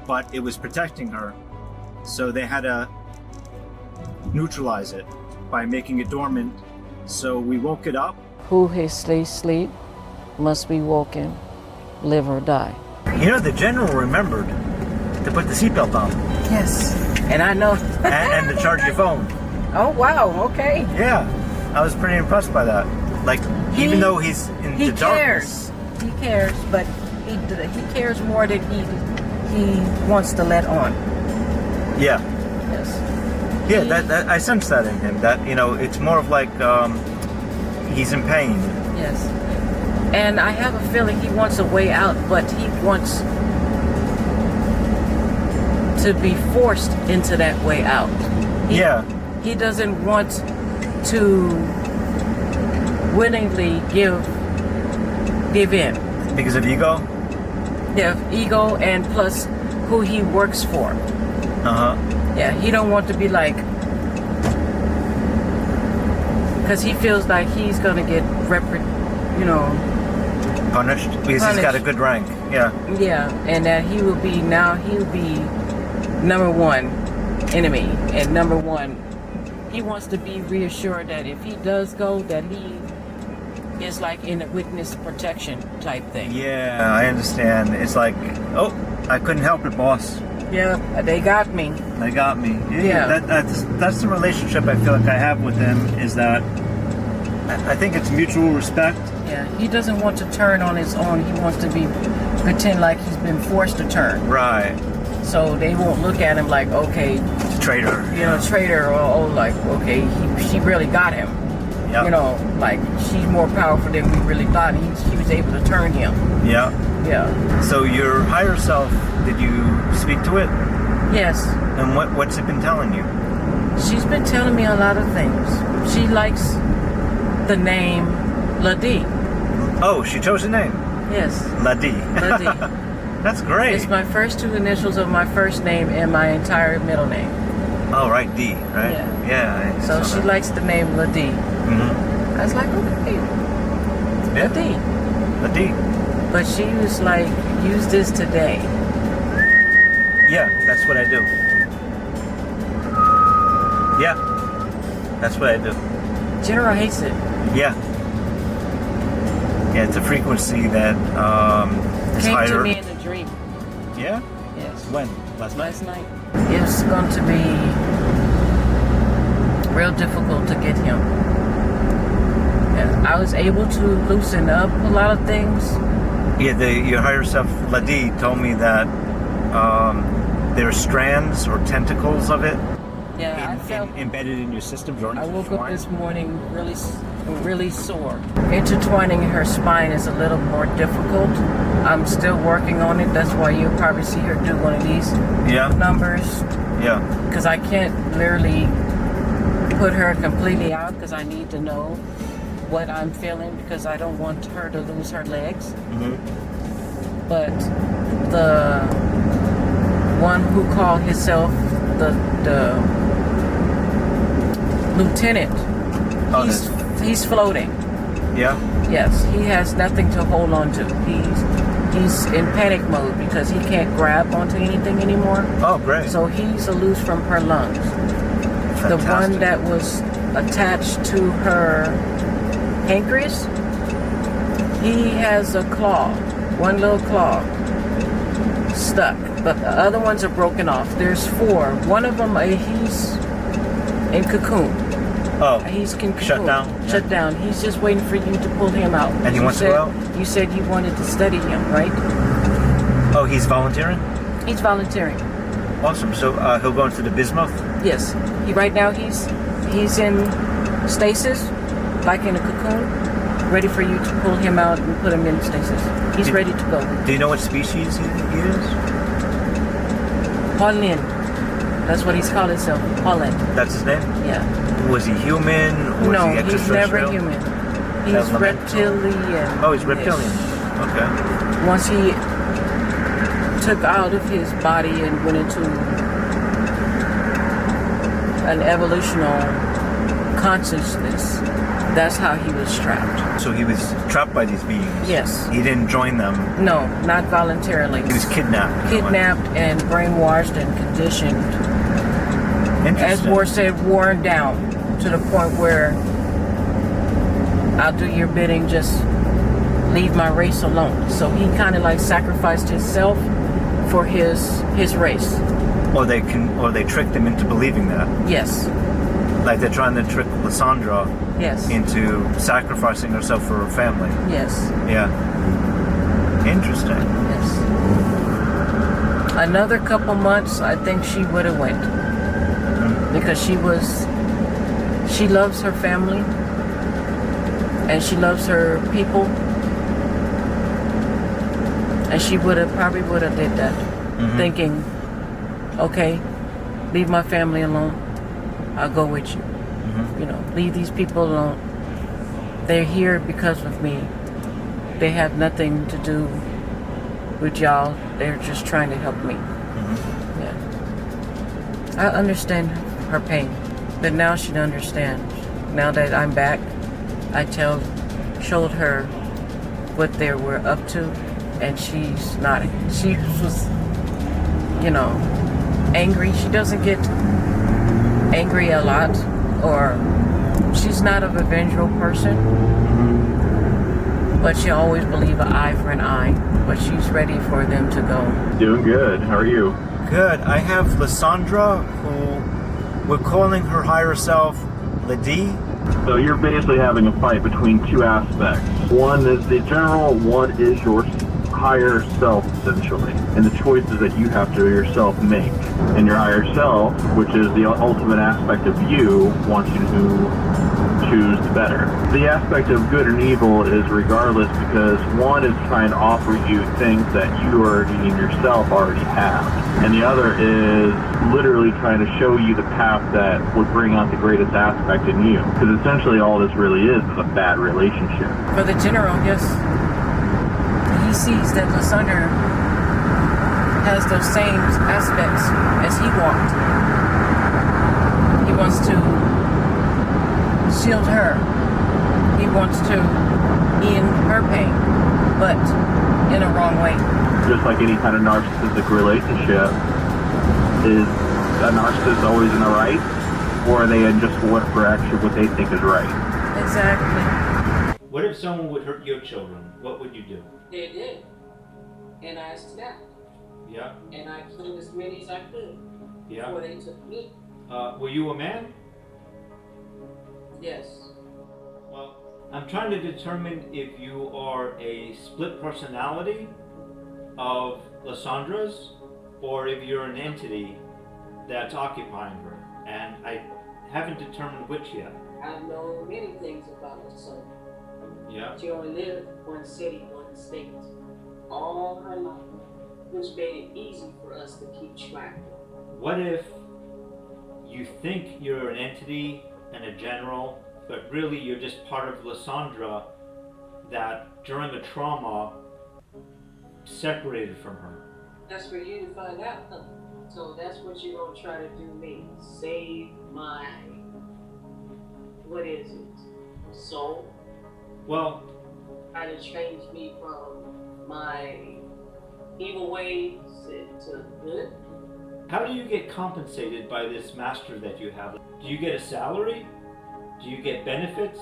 but it was protecting her, so they had to neutralize it by making it dormant. So we woke it up. Who hastily sleep must be woken, live or die. You know, the general remembered to put the seatbelt on. Yes, and I know. and to charge your phone. Oh wow, okay. Yeah, I was pretty impressed by that. Like, even though he's in the darkness. He cares, but he cares more than he wants to let on. Yeah. Yes. Yeah, that I sense that in him. That, you know, it's more of like he's in pain. Yes. And I have a feeling he wants a way out, but he wants to be forced into that way out. He doesn't want to willingly give in. Because of ego? Yeah, ego, and plus who he works for. Yeah, he don't want to be like, because he feels like he's gonna get punished because he's got a good rank. Yeah. Yeah, and that he'll be number one enemy, and number one, he wants to be reassured that if he does go, that he is like in a witness protection type thing. Yeah, I understand. It's like, oh, I couldn't help it, boss. Yeah, they got me. They got me. Yeah. That's the relationship I feel like I have with him, is that I think it's mutual respect. Yeah, he doesn't want to turn on his own. He wants to pretend like he's been forced to turn. Right. So they won't look at him like, okay, traitor. Traitor, or like, okay, she really got him. Yep. Like she's more powerful than we really thought. She was able to turn him. Yeah. Yeah. So your higher self, did you speak to it? Yes. And what's it been telling you? She's been telling me a lot of things. She likes the name Ladi. Oh, she chose a name? Yes. Ladi. Ladi. That's great. It's my first two initials of my first name and my entire middle name. Oh, right, D, right? Yeah. So she likes the name Ladi. Mm-hmm. I was like, okay. Ladi. Ladi. But she was like, use this today. Yeah, that's what I do. Yeah, that's what I do. General hates it. Yeah. Yeah, it's a frequency that is Came higher. to me in a dream. Yeah? Yes. When? Last night? It's going to be real difficult to get him. Yeah, I was able to loosen up a lot of things. Yeah, your higher self, Ladi, told me that there are strands or tentacles of it. Yeah, I felt embedded in your system. I woke up this morning really sore. Intertwining her spine is a little more difficult. I'm still working on it. That's why you'll probably see her do one of these numbers. Yeah. Because I can't literally put her completely out, because I need to know what I'm feeling, because I don't want her to lose her legs. Mm-hmm. But the one who called himself the lieutenant, he's floating. Yeah. Yes, he has nothing to hold on to. He's in panic mode because he can't grab onto anything anymore. Oh, great. So he's loose from her lungs. Fantastic. The one that was attached to her pancreas, he has a claw, one little claw. stuck, but the other ones are broken off. There's 4. One of them, he's in cocoon. Oh, he's in cocoon. Shut down? Shut down. He's just waiting for you to pull him out. And he wants to go out? You said you wanted to study him, right? Oh, he's volunteering? He's volunteering. Awesome. So he'll go into the bismuth? Yes. Right now he's in stasis, like in a cocoon, ready for you to pull him out and put him in stasis. He's ready to go. Do you know what species he is? Paulin. That's what he's called himself. Paulin. That's his name? Yeah. Was he human or no, was he extraterrestrial? he's never human. He's reptilian. Oh, he's reptilian. Yes. Okay. Once he took out of his body and went into an evolutional consciousness, that's how he was trapped. So he was trapped by these beings? Yes. He didn't join them? No, not voluntarily. He was kidnapped? Kidnapped and brainwashed and conditioned. As Moore said, worn down to the point where I'll do your bidding, just leave my race alone. So he kind of like sacrificed himself for his race. Or they tricked him into believing that? Yes. Like they're trying to trick Lasondra yes. into sacrificing herself for her family. Yes. Yeah. Interesting. Yes. Another couple months, I think she would have went. Because she loves her family. And she loves her people. And she probably would have did that. Mm-hmm. Thinking, okay, leave my family alone. I'll go with you. Mm-hmm. You know, leave these people alone. They're here because of me. They have nothing to do with y'all. They're just trying to help me. Mm-hmm. Yeah. I understand her pain, but now she understands. Now that I'm back, I showed her what they were up to, and she's not. She was, angry. She doesn't get angry a lot, or she's not a vengeful person, but she always believe an eye for an eye, but she's ready for them to go. Doing good. How are you? Good. I have Lasondra, who we're calling her higher self Lady. So you're basically having a fight between 2 aspects. One is the general, one is your higher self, essentially, and the choices that you have to yourself make. And your higher self, which is the ultimate aspect of you, wants you to choose the better. The aspect of good and evil is regardless, because one is trying to offer you things that you already in yourself already have, and the other is literally trying to show you the path that would bring out the greatest aspect in you. Because essentially all this really is a bad relationship. For the general, yes. He sees that Lasondra has those same aspects as he wants. He wants to shield her. He wants to end her pain, but in a wrong way. Just like any kind of narcissistic relationship, is a narcissist always in the right, or are they in just for actually what they think is right? Exactly. What if someone would hurt your children? What would you do? They did. And I stopped. Yeah. And I killed as many as I could. Yeah. Before they took me. Were you a man? Yes. Well, I'm trying to determine if you are a split personality of Lasondra's, or if you're an entity that's occupying her. And I haven't determined which yet. I know many things about Lasondra. Yeah. She only lived one city, one state, all her life, which made it easy for us to keep track. What if you think you're an entity and a general, but really you're just part of Lasondra that during a trauma separated from her? That's for you to find out, huh? So that's what you're gonna try to do me. Save my, what is it, soul? Well, try to change me from my evil ways to good. how do you get compensated by this master that you have? Do you get a salary? Do you get benefits?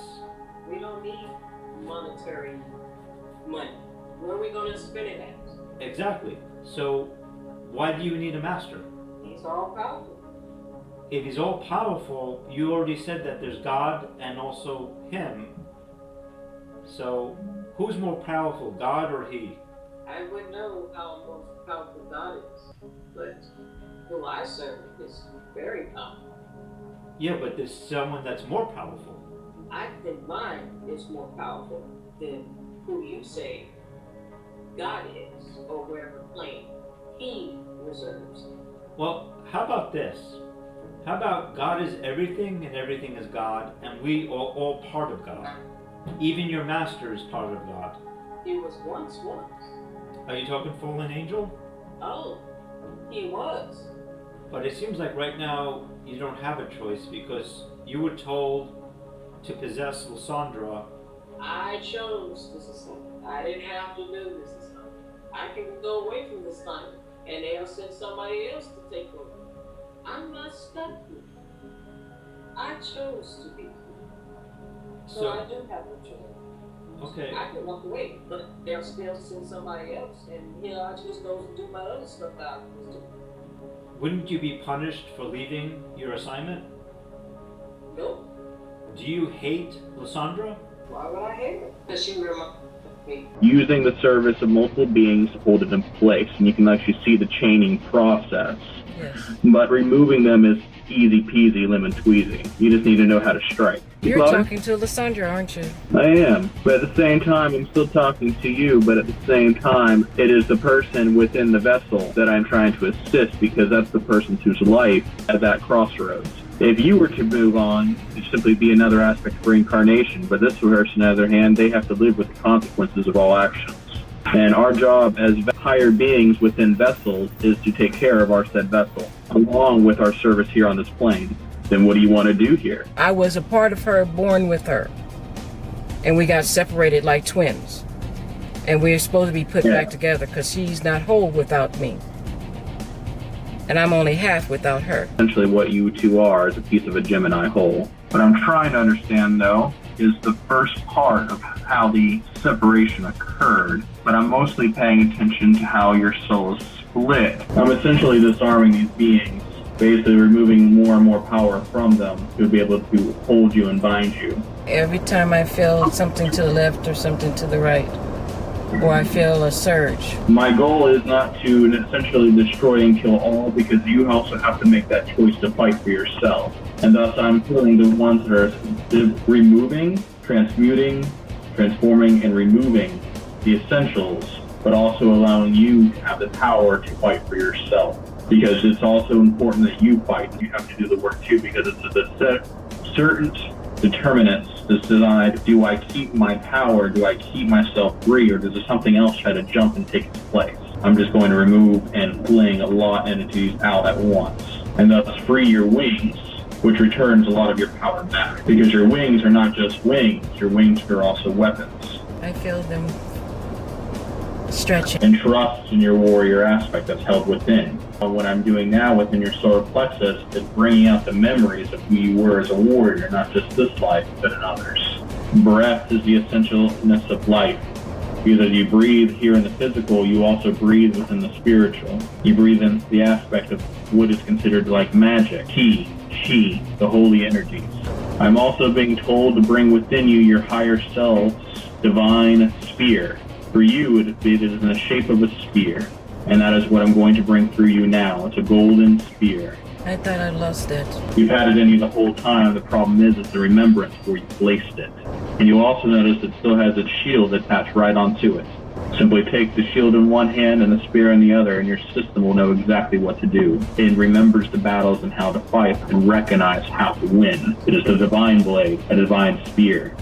We don't need monetary money. Where are we gonna spend it at? Exactly. So Why do you need a master? He's all powerful. If he's all powerful, you already said that there's God and also him. So, who's more powerful, God or he? I wouldn't know how most powerful God is, but who I serve is very powerful. Yeah, but there's someone that's more powerful. I think mine is more powerful than who you say God is, or wherever plane he reserves. Well, how about this? How about God is everything and everything is God, and we are all part of God? Even your master is part of God. He was once. Are you talking fallen angel? Oh, he was. But it seems like right now you don't have a choice because you were told to possess Lasondra. I chose this assignment. I didn't have to do this assignment. I can go away from this assignment and they'll send somebody else to take over. I'm not stuck here. I chose to be here. So I do have a choice. Okay. I can walk away, but they'll still send somebody else, and I just go and do my other stuff that I was doing. Wouldn't you be punished for leaving your assignment? Nope. Do you hate Lasondra? Why would I hate her? Because she reminds me. Using the service of multiple beings to hold it in place, and you can actually see the chaining process. Yes. But removing them is easy peasy lemon squeezy. You just need to know how to strike. You're talking to Lasondra, aren't you? I am, but at the same time, I'm still talking to you, but at the same time, it is the person within the vessel that I'm trying to assist because that's the person whose life at that crossroads. If you were to move on, it'd simply be another aspect of reincarnation, but this person, on the other hand, they have to live with the consequences of all actions. And our job as higher beings within vessels is to take care of our said vessel, along with our service here on this plane. Then what do you want to do here? I was a part of her, born with her. And we got separated like twins. And we're supposed to be put back together because she's not whole without me. And I'm only half without her. Essentially what you two are is a piece of a Gemini whole. What I'm trying to understand, though, is the first part of how the separation occurred. But I'm mostly paying attention to how your soul is split. I'm essentially disarming these beings, basically removing more and more power from them to be able to hold you and bind you. Every time I feel something to the left or something to the right, or I feel a surge. My goal is not to essentially destroy and kill all, because you also have to make that choice to fight for yourself. And thus I'm killing the ones that are removing, transmuting, transforming, and removing the essentials, but also allowing you to have the power to fight for yourself. Because it's also important that you fight. You have to do the work too, because it's the certain determinants to decide, do I keep my power, do I keep myself free, or does something else try to jump and take its place? I'm just going to remove and fling a lot of entities out at once, and thus free your wings, which returns a lot of your power back. Because your wings are not just wings, your wings are also weapons. I feel them stretching. And trust in your warrior aspect that's held within. What I'm doing now within your solar plexus is bringing out the memories of who you were as a warrior, not just this life, but in others. Breath is the essentialness of life. Because as you breathe here in the physical, you also breathe within the spiritual. You breathe in the aspect of what is considered like magic, ki, chi, the holy energies. I'm also being told to bring within you your higher self's divine spear. For you, it is in the shape of a spear. And that is what I'm going to bring through you now. It's a golden spear. I thought I lost it. You've had it in you the whole time. The problem is it's the remembrance where you placed it. And you'll also notice it still has its shield attached right onto it. Simply take the shield in one hand and the spear in the other, and your system will know exactly what to do. It remembers the battles and how to fight and recognize how to win. It is the divine blade, a divine spear.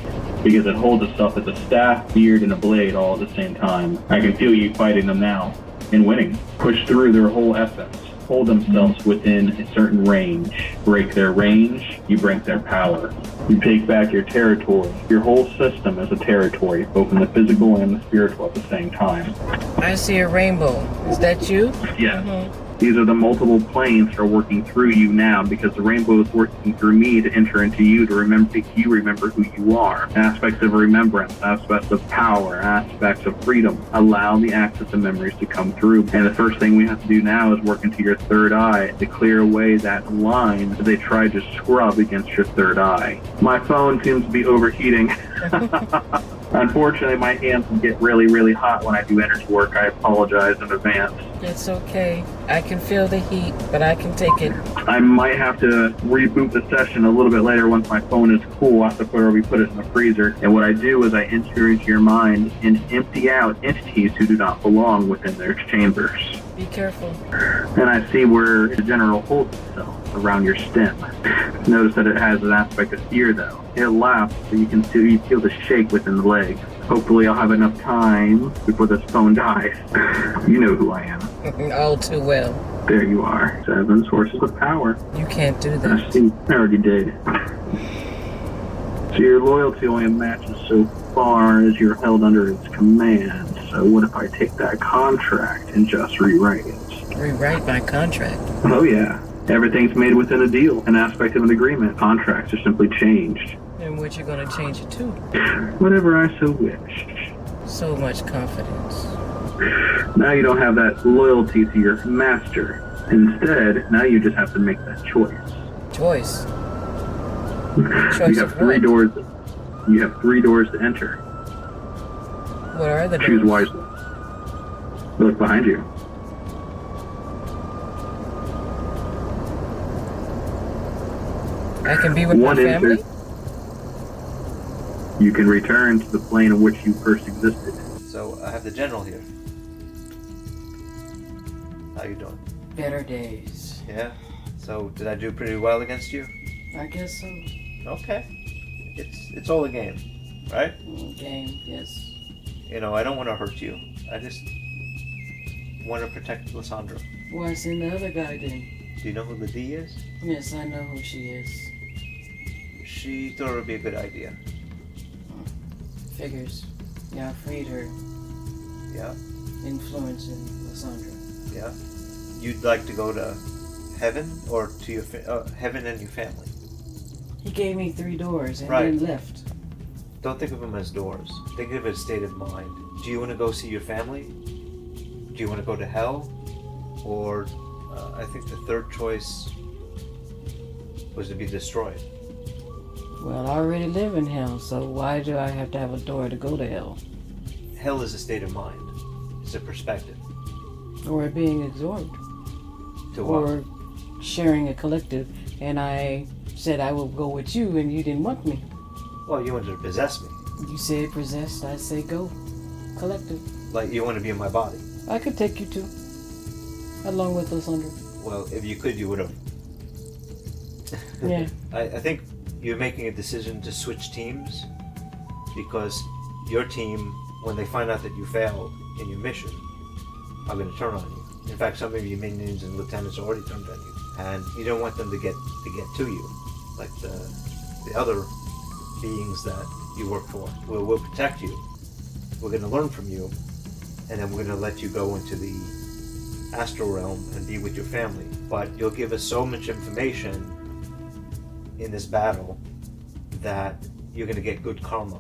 Because it holds itself as a staff, beard, and a blade all at the same time. I can feel you fighting them now. And winning. Push through their whole essence. Hold themselves within a certain range. Break their range, you break their power. You take back your territory. Your whole system is a territory, both in the physical and the spiritual at the same time. I see a rainbow. Is that you? Yes. These are the multiple planes that are working through you now, because the rainbow is working through me to enter into you, to make you remember who you are. Aspects of remembrance, aspects of power, aspects of freedom. Allow the access of memories to come through. And the first thing we have to do now is work into your third eye to clear away that line that they tried to scrub against your third eye. My phone seems to be overheating. Unfortunately, my hands can get really, really hot when I do energy work. I apologize in advance. It's okay. I can feel the heat, but I can take it. I might have to reboot the session a little bit later once my phone is cool. I have to put it in the freezer. And what I do is I enter into your mind and empty out entities who do not belong within their chambers. Be careful. And I see where the general holds itself around your stem. Notice that it has an aspect of fear, though. It laughs, so you feel the shake within the leg. Hopefully I'll have enough time before this phone dies. You know who I am. All too well. There you are. 7 sources of power. You can't do I that. see. I already did. So your loyalty only matches so far as you're held under its command. So what if I take that contract and just rewrite it? Rewrite my contract? Oh yeah. Everything's made within a deal, an aspect of an agreement. Contracts are simply changed. And what you're going to change it to? Whatever I so wish. So much confidence. Now you don't have that loyalty to your master. Instead, now you just have to make that choice. Choice? You have 3 doors. You have 3 doors to enter. What are the doors? Choose wisely. Look behind you. I can be with my family? You can return to the plane in which you first existed. So I have the general here. How you doing? Better days. Yeah? So did I do pretty well against you? I guess so. Okay. It's all a game, right? Game, yes. You know, I don't want to hurt you. I just want to protect Lasondra. Why send the other guy then? Do you know who the D is? Yes, I know who she is. She thought it would be a good idea. Figures. Yeah, I freed her. Yeah? Influencing Lasondra. Yeah? You'd like to go to heaven or to your heaven and your family? He gave me 3 doors and Right. then left. Don't think of them as doors. Think of it as state of mind. Do you want to go see your family? Do you want to go to hell? Or I think the third choice was to be destroyed. Well, I already live in hell, so why do I have to have a door to go to hell? Hell is a state of mind. It's a perspective. Or being absorbed. To what? Or sharing a collective, and I said I will go with you and you didn't want me. Well, you wanted to possess me. You said possessed, I say go. Collective. Like you want to be in my body. I could take you too. Along with Lasondra. Well, if you could, you would have. Yeah. I think you're making a decision to switch teams because your team, when they find out that you failed in your mission, are going to turn on you. In fact, some of your minions and lieutenants already turned on you, and you don't want them to get to you, like the other beings that you work for. We'll protect you. We're going to learn from you, and then we're going to let you go into the astral realm and be with your family. But you'll give us so much information in this battle that you're going to get good karma,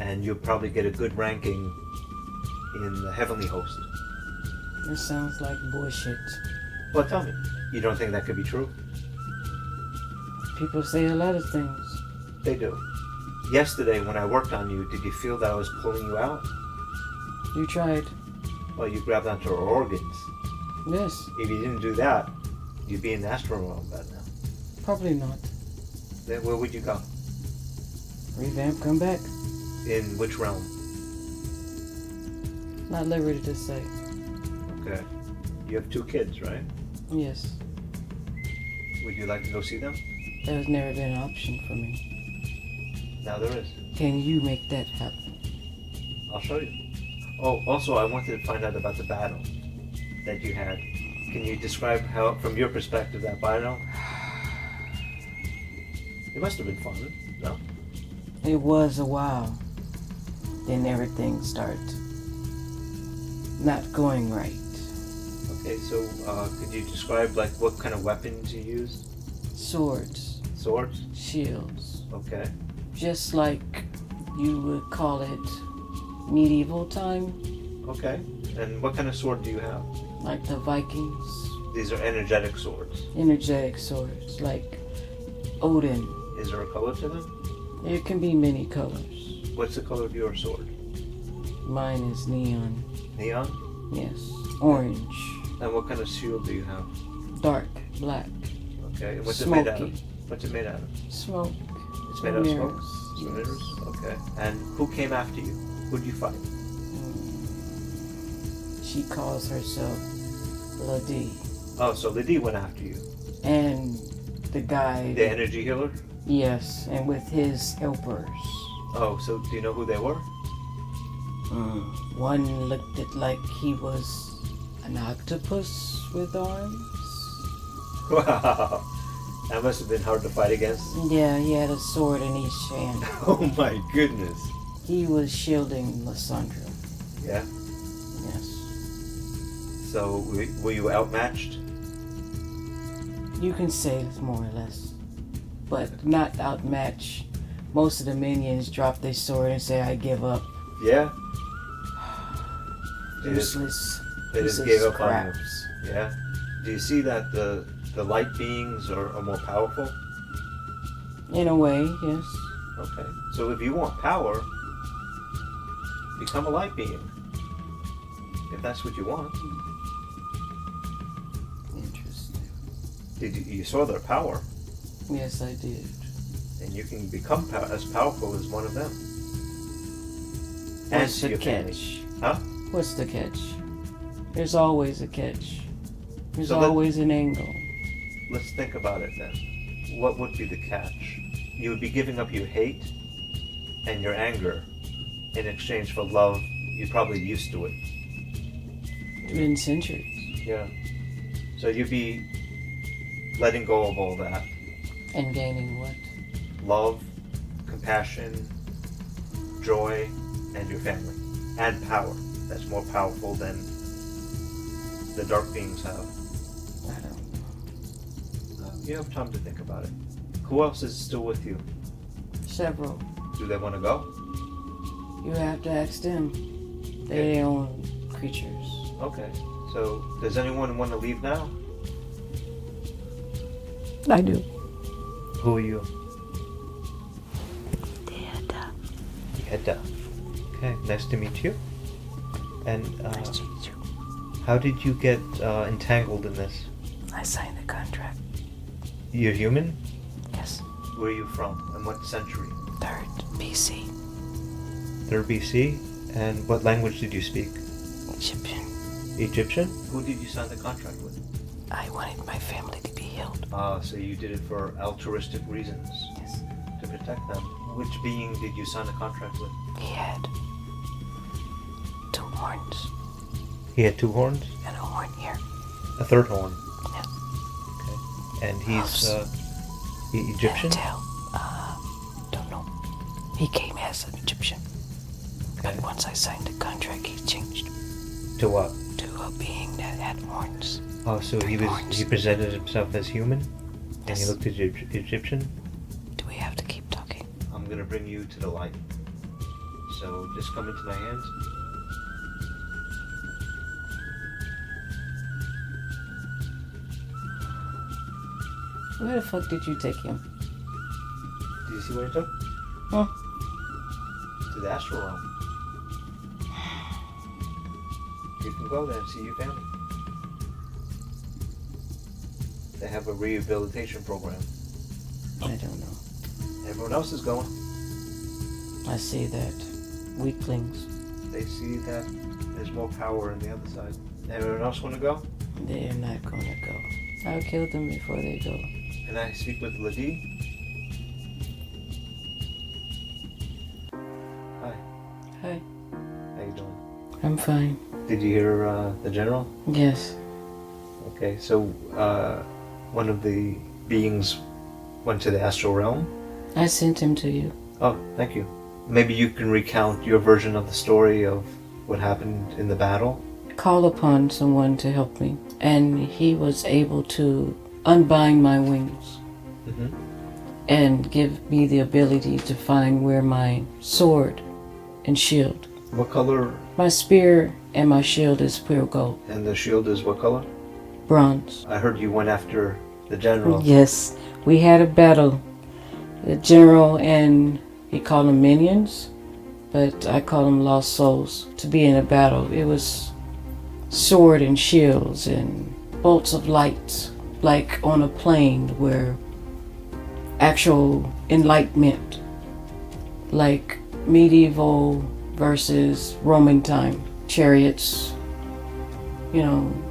and you'll probably get a good ranking in the heavenly host. This sounds like bullshit. Well, tell me, you don't think that could be true? People say a lot of things. They do. Yesterday, when I worked on you, did you feel that I was pulling you out? You tried. Well, you grabbed onto our organs. Yes. If you didn't do that, you'd be in the astral realm by now. Probably not. Then where would you go? Revamp, come back. In which realm? Not liberty to say. Okay. You have 2 kids, right? Yes. Would you like to go see them? That has never been an option for me. Now there is. Can you make that happen? I'll show you. Oh, also, I wanted to find out about the battle that you had. Can you describe how, from your perspective, that battle? It must have been fun, no? It was a while. Then everything started not going right. Okay, so could you describe like what kind of weapons you used? Swords, Swords? shields, Okay. just like you would call it medieval time, Okay. And what kind of sword do you have? like the Vikings. These are energetic swords. Energetic swords, like Odin. Is there a color to them? There can be many colors. What's the color of your sword? Mine is neon. Neon? Yes. Orange. And what kind of shield do you have? Dark. Black. Okay. And what's it made out Smoky. of? What's it made out of? Smoke. It's made out of smoke? Mirrors. It's Yes. mirrors? Okay. And who came after you? Who did you fight? She calls herself Lady. Oh, so Lydie went after you. And the guy. The energy healer? Yes, and with his helpers. Oh, so do you know who they were? One looked at like he was an octopus with arms. Wow. That must have been hard to fight against. Yeah, he had a sword in each hand. Oh my goodness. He was shielding Lasondra. Yeah. Yes. So were you outmatched? You can say it's more or less. But not outmatched. Most of the minions drop their sword and say, I give up. Yeah. They just- Useless. They just pieces gave of up on you. craps. Yeah. Do you see that the light beings are more powerful? In a way, yes. Okay. So if you want power, become a light being. If that's what you want. Interesting. You saw their power, Yes, I did. and you can become as powerful as one of them. What's to the your family. catch? Huh? What's the catch? There's always a catch. There's So that- always an angle. Let's think about it then. What would be the catch? You would be giving up your hate and your anger in exchange for love. You're probably used to it. It's been centuries. Yeah. So you'd be letting go of all that. And gaining what? Love, compassion, joy, and your family. And power. That's more powerful than the dark beings have. I don't know. You have time to think about it. Who else is still with you? Several. Do they want to go? You have to ask them. They're their own creatures. Okay. So, does anyone want to leave now? I do. Who are you? Dada. Hedda. Okay, nice to meet you. And Nice to meet you. how did you get entangled in this? I signed the contract. You're human? Yes. Where are you from? And what century? 3rd BC. 3rd BC? And what language did you speak? Egyptian. Egyptian? Who did you sign the contract with? I wanted my family to be healed. So you did it for altruistic reasons, Yes. to protect them. Which being did you sign the contract with? He had 2 horns He had 2 horns? and a horn here. A 3rd horn? Yes. Okay. And he's Egyptian? And a tail. Don't know. He came as an Egyptian. Okay. But once I signed the contract, he changed To what? to a being that had horns. Oh, so 3 he horns. presented himself as human? And he Yes. looked Egyptian? Do we have to keep talking? I'm gonna bring you to the light. So just come into my hands. Where the fuck did you take him? Do you see where I took? Huh? To the astral realm. You can go there and see your family. They have a rehabilitation program. I don't know. Everyone else is going. I see that. Weaklings. They see that there's more power on the other side. Everyone else want to go? They're not gonna go. I'll kill them before they go. Can I speak with Lady? Hi. Hi. How you doing? I'm fine. Did you hear the general? Yes. Okay, so one of the beings went to the astral realm. I sent him to you. Oh, thank you. Maybe you can recount your version of the story of what happened in the battle. Call upon someone to help me. and he was able to unbind my wings and give me the ability to find where my sword and shield. What color? My spear and my shield is pure gold. And the shield is what color? Bronze. I heard you went after the general. Yes, we had a battle. The general and he called them minions, but I call them lost souls. To be in a battle, it was sword and shields and bolts of light, like on a plane where actual enlightenment, like medieval versus Roman time, chariots,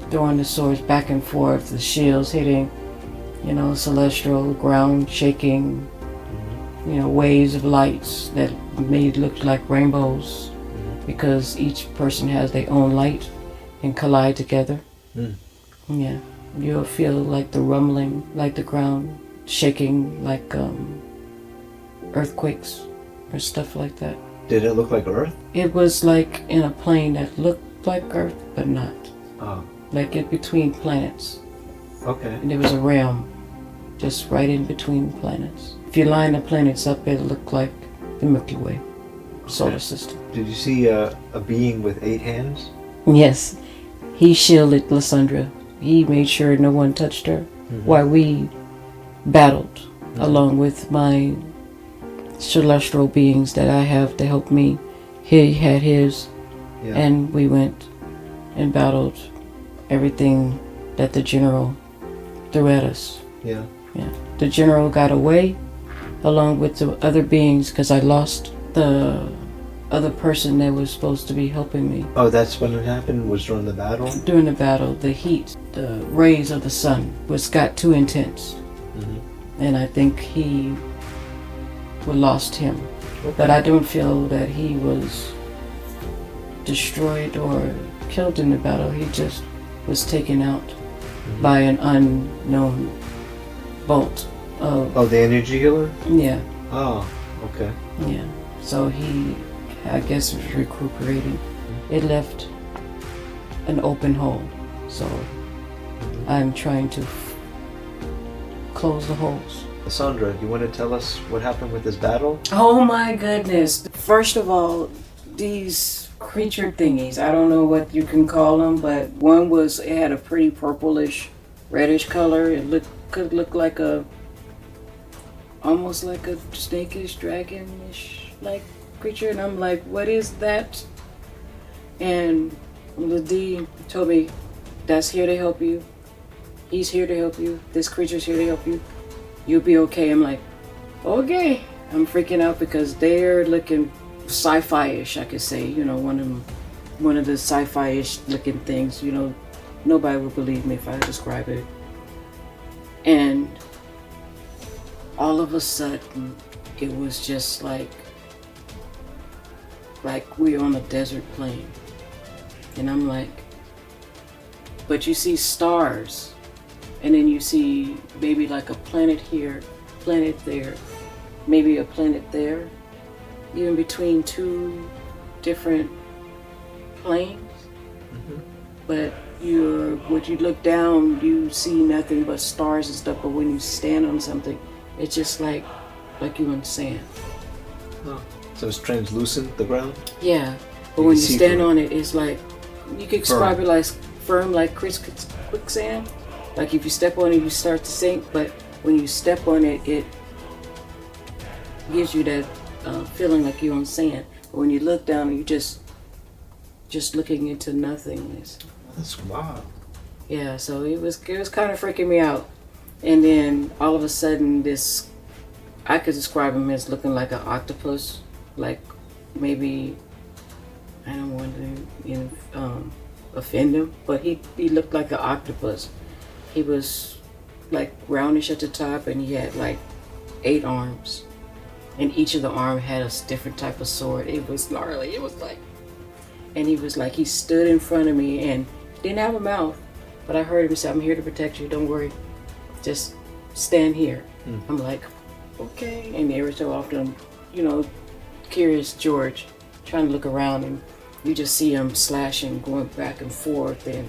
throwing the swords back and forth, the shields hitting, celestial ground shaking, waves of lights that made it look like rainbows because each person has their own light and collide together. Yeah, you'll feel like the rumbling, like the ground shaking, like earthquakes or stuff like that. Did it look like Earth? It was like in a plane that looked like Earth, but not. Oh. Like in between planets. Okay. And there was a realm just right in between planets. If you line the planets up, it'll look like the Milky Way solar system. Did you see a being with 8 hands? Yes. He shielded Lasondra. He made sure no one touched her while we battled along with my celestial beings that I have to help me. He had his, and we went and battled everything that the general threw at us. Yeah. The general got away along with the other beings because I lost the other person that was supposed to be helping me. Oh, that's when it happened? Was during the battle? During the battle, the heat, the rays of the sun got too intense. And I think we lost him. Okay. But I don't feel that he was destroyed or killed in the battle. He just was taken out by an unknown bolt of... the energy healer? Yeah. Oh, okay. Yeah. So he, I guess, was recuperating. It left an open hole. So I'm trying to close the holes. Lasondra, you want to tell us what happened with this battle? Oh my goodness. First of all, these creature thingies, I don't know what you can call them, but one it had a pretty purplish, reddish color. It could look like almost like a snakish, dragonish like creature. And I'm like, what is that? And the D told me, that's here to help you. He's here to help you. This creature's here to help you. You'll be okay. I'm like, okay. I'm freaking out because they're looking sci-fi-ish, I could say. One of the sci-fi-ish looking things. Nobody would believe me if I describe it. And all of a sudden, it was just like we're on a desert plain. And I'm like, but you see stars. And then you see maybe like a planet here, planet there, maybe a planet there, even between two different planes. But when you look down, you see nothing but stars and stuff. But when you stand on something, it's just like you're on sand. Oh, so it's translucent, the ground? Yeah, but when you stand on it, it's like, you could describe it like firm, like quicksand. Like if you step on it, you start to sink, but when you step on it, it gives you that feeling like you're on sand. But when you look down, you're just looking into nothingness. That's wild. Yeah, so it was kind of freaking me out. And then all of a sudden, I could describe him as looking like an octopus, like maybe, I don't want to offend him, but he looked like an octopus. He was like roundish at the top, and he had like 8 arms, and each of the arms had a different type of sword. It was gnarly. It was like, and he stood in front of me and didn't have a mouth, but I heard him say, "I'm here to protect you. Don't worry, just stand here." I'm like, okay. And every so often, Curious George trying to look around, and you just see him slashing, going back and forth, and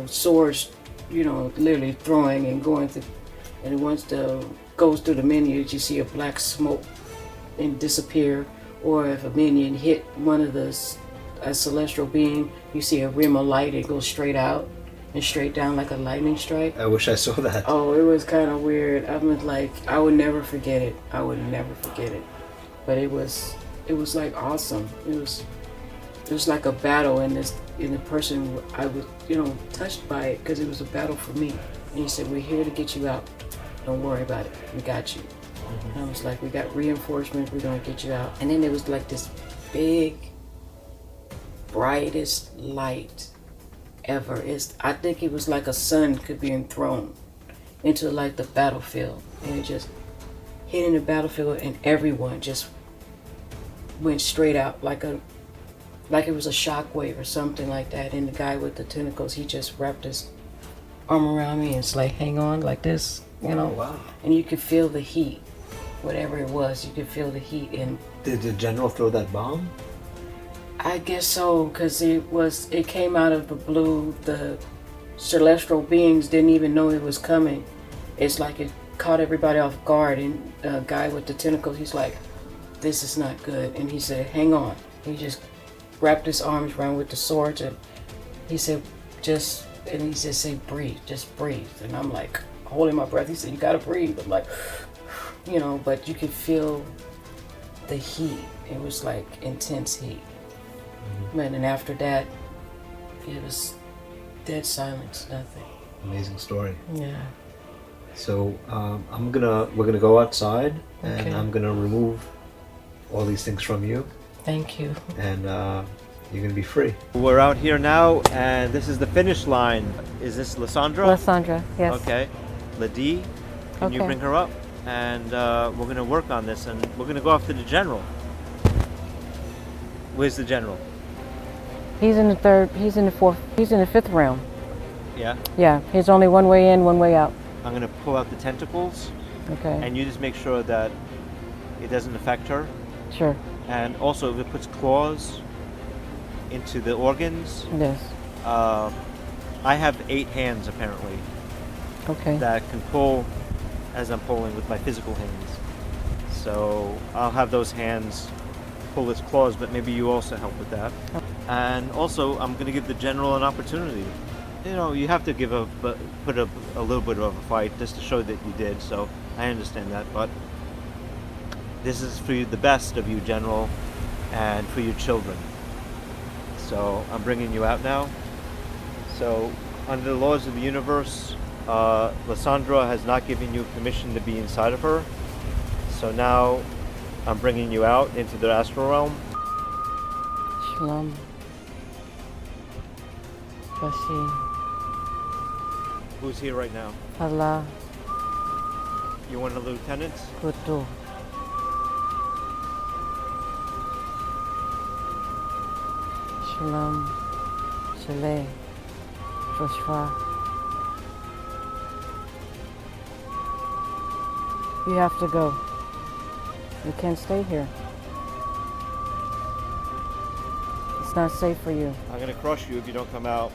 swords, literally throwing and going through. And once the goes through the minions, you see a black smoke and disappear. Or if a minion hit one of a celestial being, you see a rim of light. It goes straight out and straight down like a lightning strike. I wish I saw that. Oh, it was kind of weird. I mean, like, I would never forget it. I would never forget it. But it was like awesome. It was like a battle, and the person I was touched by it because it was a battle for me. And he said, "We're here to get you out. Don't worry about it. We got you." And I was like, "We got reinforcements. We're gonna get you out." And then there was like this big, brightest light ever. I think it was like a sun could be enthroned into like the battlefield, and it just hit in the battlefield, and everyone just went straight out like it was a shockwave or something like that. And the guy with the tentacles, he just wrapped his arm around me and it's like, hang on, like this, Oh, wow. And you could feel the heat, whatever it was. You could feel the heat. And Did the general throw that bomb? I guess so, because it came out of the blue. The celestial beings didn't even know it was coming. It's like it caught everybody off guard, and the guy with the tentacles, he's like, "This is not good." And he said, "Hang on." He just wrapped his arms around with the swords, and he said, say, "Breathe, just breathe." And I'm like holding my breath. He said, "You gotta breathe." I'm like, but you could feel the heat. It was like intense heat. And after that, it was dead silence, nothing. Amazing story. Yeah. So we're gonna go outside, and Okay. I'm gonna remove all these things from you, Thank you. and you're gonna be free. We're out here now, and this is the finish line. Is this Lasondra? Lasondra, yes. Okay. Ladie, can you Okay. bring her up? And we're gonna work on this, and we're gonna go after the general. Where's the general? He's in the third, he's in the fourth, he's in the fifth realm. Yeah. Yeah, he's only one way in, one way out. I'm gonna pull out the tentacles, Okay, and you just make sure that it doesn't affect her. sure, And also, if it puts claws into the organs, yes, I have 8 hands apparently okay. that can pull as I'm pulling with my physical hands. So I'll have those hands pull its claws, but maybe you also help with that. And also, I'm going to give the general an opportunity. You have to put up a little bit of a fight just to show that you did. So I understand that, but this is for you, the best of you, General, and for your children. So I'm bringing you out now. So under the laws of the universe, Lasondra has not given you permission to be inside of her. So now I'm bringing you out into the astral realm. Shalom. Bashir. Who's here right now? Allah. You one of the lieutenants? Kutu. Shalom. Shaleh. Joshua. You have to go. You can't stay here. It's not safe for you. I'm gonna crush you if you don't come out.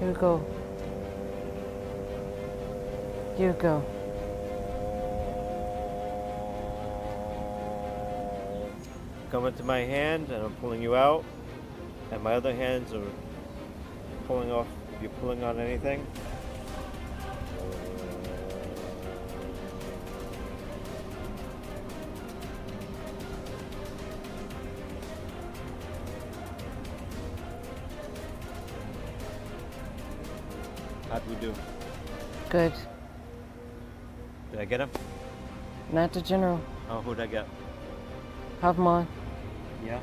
You go. You go. Come into my hand and I'm pulling you out. And my other hands are pulling off if you're pulling on anything. How'd we do? Good. Did I get him? Not the general. Oh, who'd I get? Have him on. Yeah?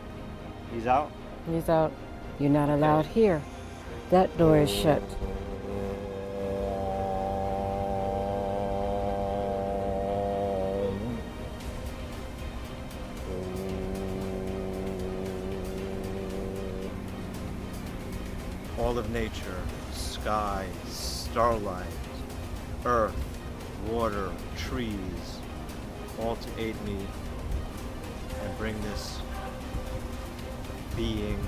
He's out? He's out. You're not allowed here. That door is shut. All of nature, sky, starlight, earth, water, trees, all to aid me and bring this being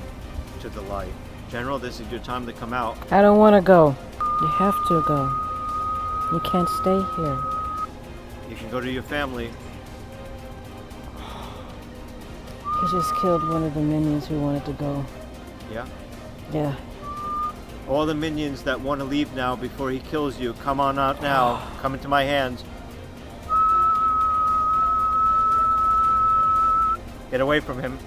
to the light. General, this is your time to come out. I don't want to go. You have to go. You can't stay here. You can go to your family. He just killed one of the minions who wanted to go. Yeah? Yeah. All the minions that want to leave now before he kills you, come on out now. Come into my hands. Get away from him.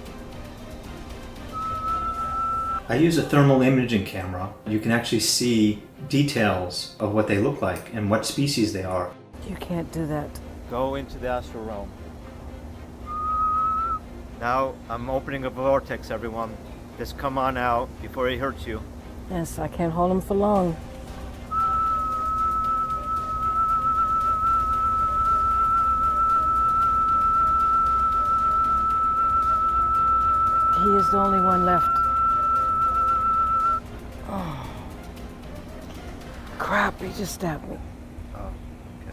I use a thermal imaging camera. You can actually see details of what they look like and what species they are. You can't do that. Go into the astral realm. Now I'm opening a vortex, everyone. Just come on out before he hurts you. Yes, I can't hold him for long. He is the only one left. Oh. Crap, he just stabbed me.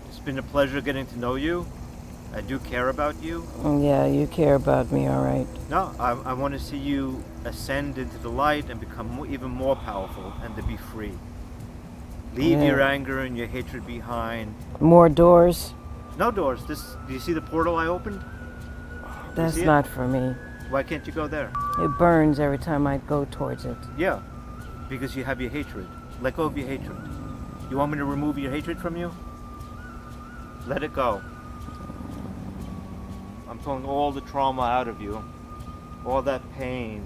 It's been a pleasure getting to know you. I do care about you. Yeah, you care about me, all right. No, I want to see you ascend into the light and become even more powerful and to be free. Leave your anger and your hatred behind. More doors? No doors. Do you see the portal I opened? That's not for me. Why can't you go there? It burns every time I go towards it. Yeah, because you have your hatred. Let go of your hatred. You want me to remove your hatred from you? Let it go. I'm pulling all the trauma out of you. All that pain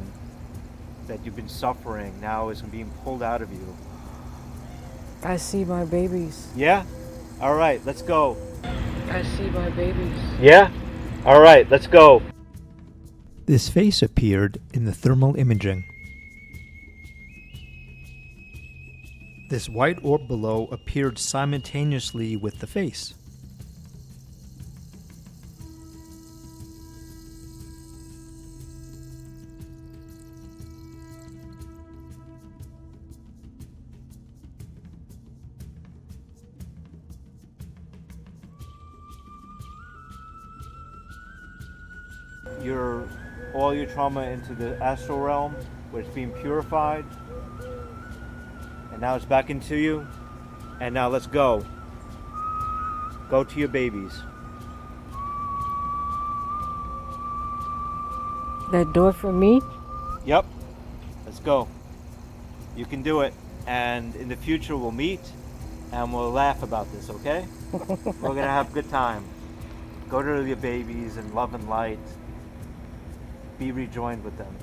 that you've been suffering now is being pulled out of you. I see my babies. Yeah? All right, let's go. I see my babies. Yeah? All right, let's go. This face appeared in the thermal imaging. This white orb below appeared simultaneously with the face. All your trauma into the astral realm where it's being purified, and now it's back into you, and now let's go to your babies. That door for me? Yep, let's go. You can do it, and in the future we'll meet and we'll laugh about this, okay? We're gonna have a good time. Go to your babies and love and light. Be rejoined with them.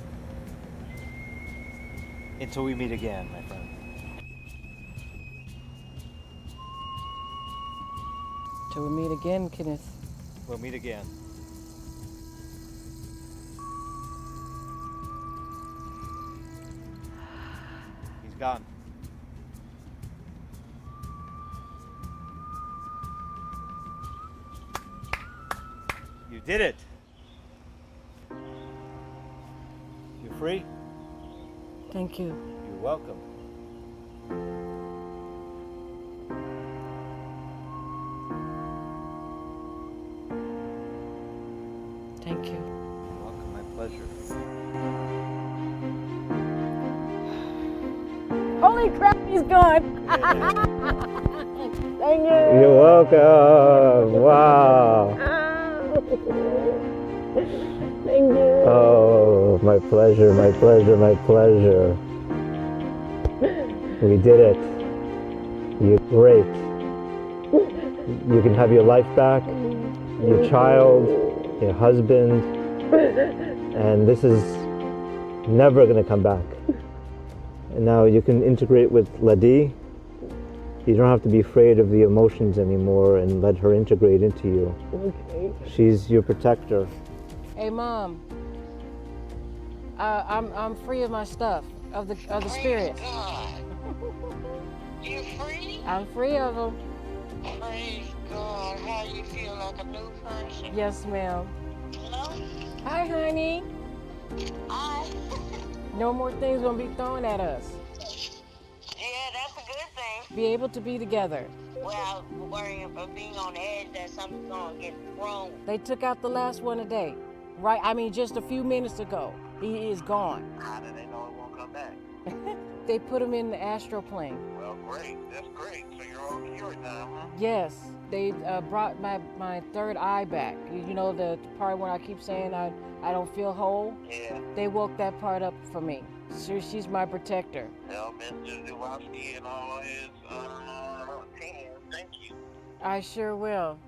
Until we meet again, my friend. Till we meet again, Kenneth. We'll meet again. He's gone. You did it. You're free? Thank you. You're welcome. Thank you. You're welcome, my pleasure. Holy crap, he's gone! Thank you. You're welcome. Wow. Thank you. Oh, my pleasure, my pleasure, my pleasure. We did it. You're great. You can have your life back, your child, your husband, and this is never going to come back. And now you can integrate with Ladi. You don't have to be afraid of the emotions anymore and let her integrate into you. Okay. She's your protector. Hey, Mom. I'm free of my stuff, of the spirit. God. You free? I'm free of them. Praise God. How you feel, like a new person? Yes, ma'am. Hello? Hi, honey. Hi. No more things gonna be thrown at us. Yeah, that's a good thing. Be able to be together. Well, worrying about being on edge that something's gonna get wrong. They took out the last one today. Right, I mean, just a few minutes ago. He is gone. How do they know it won't come back? They put him in the astral plane. Well, great. That's great. So you're all cured now, huh? Yes, they brought my third eye back. You know the part when I keep saying I don't feel whole? Yeah. They woke that part up for me. She's my protector. Well, Mr. Dukofsky and all his team, thank you. I sure will.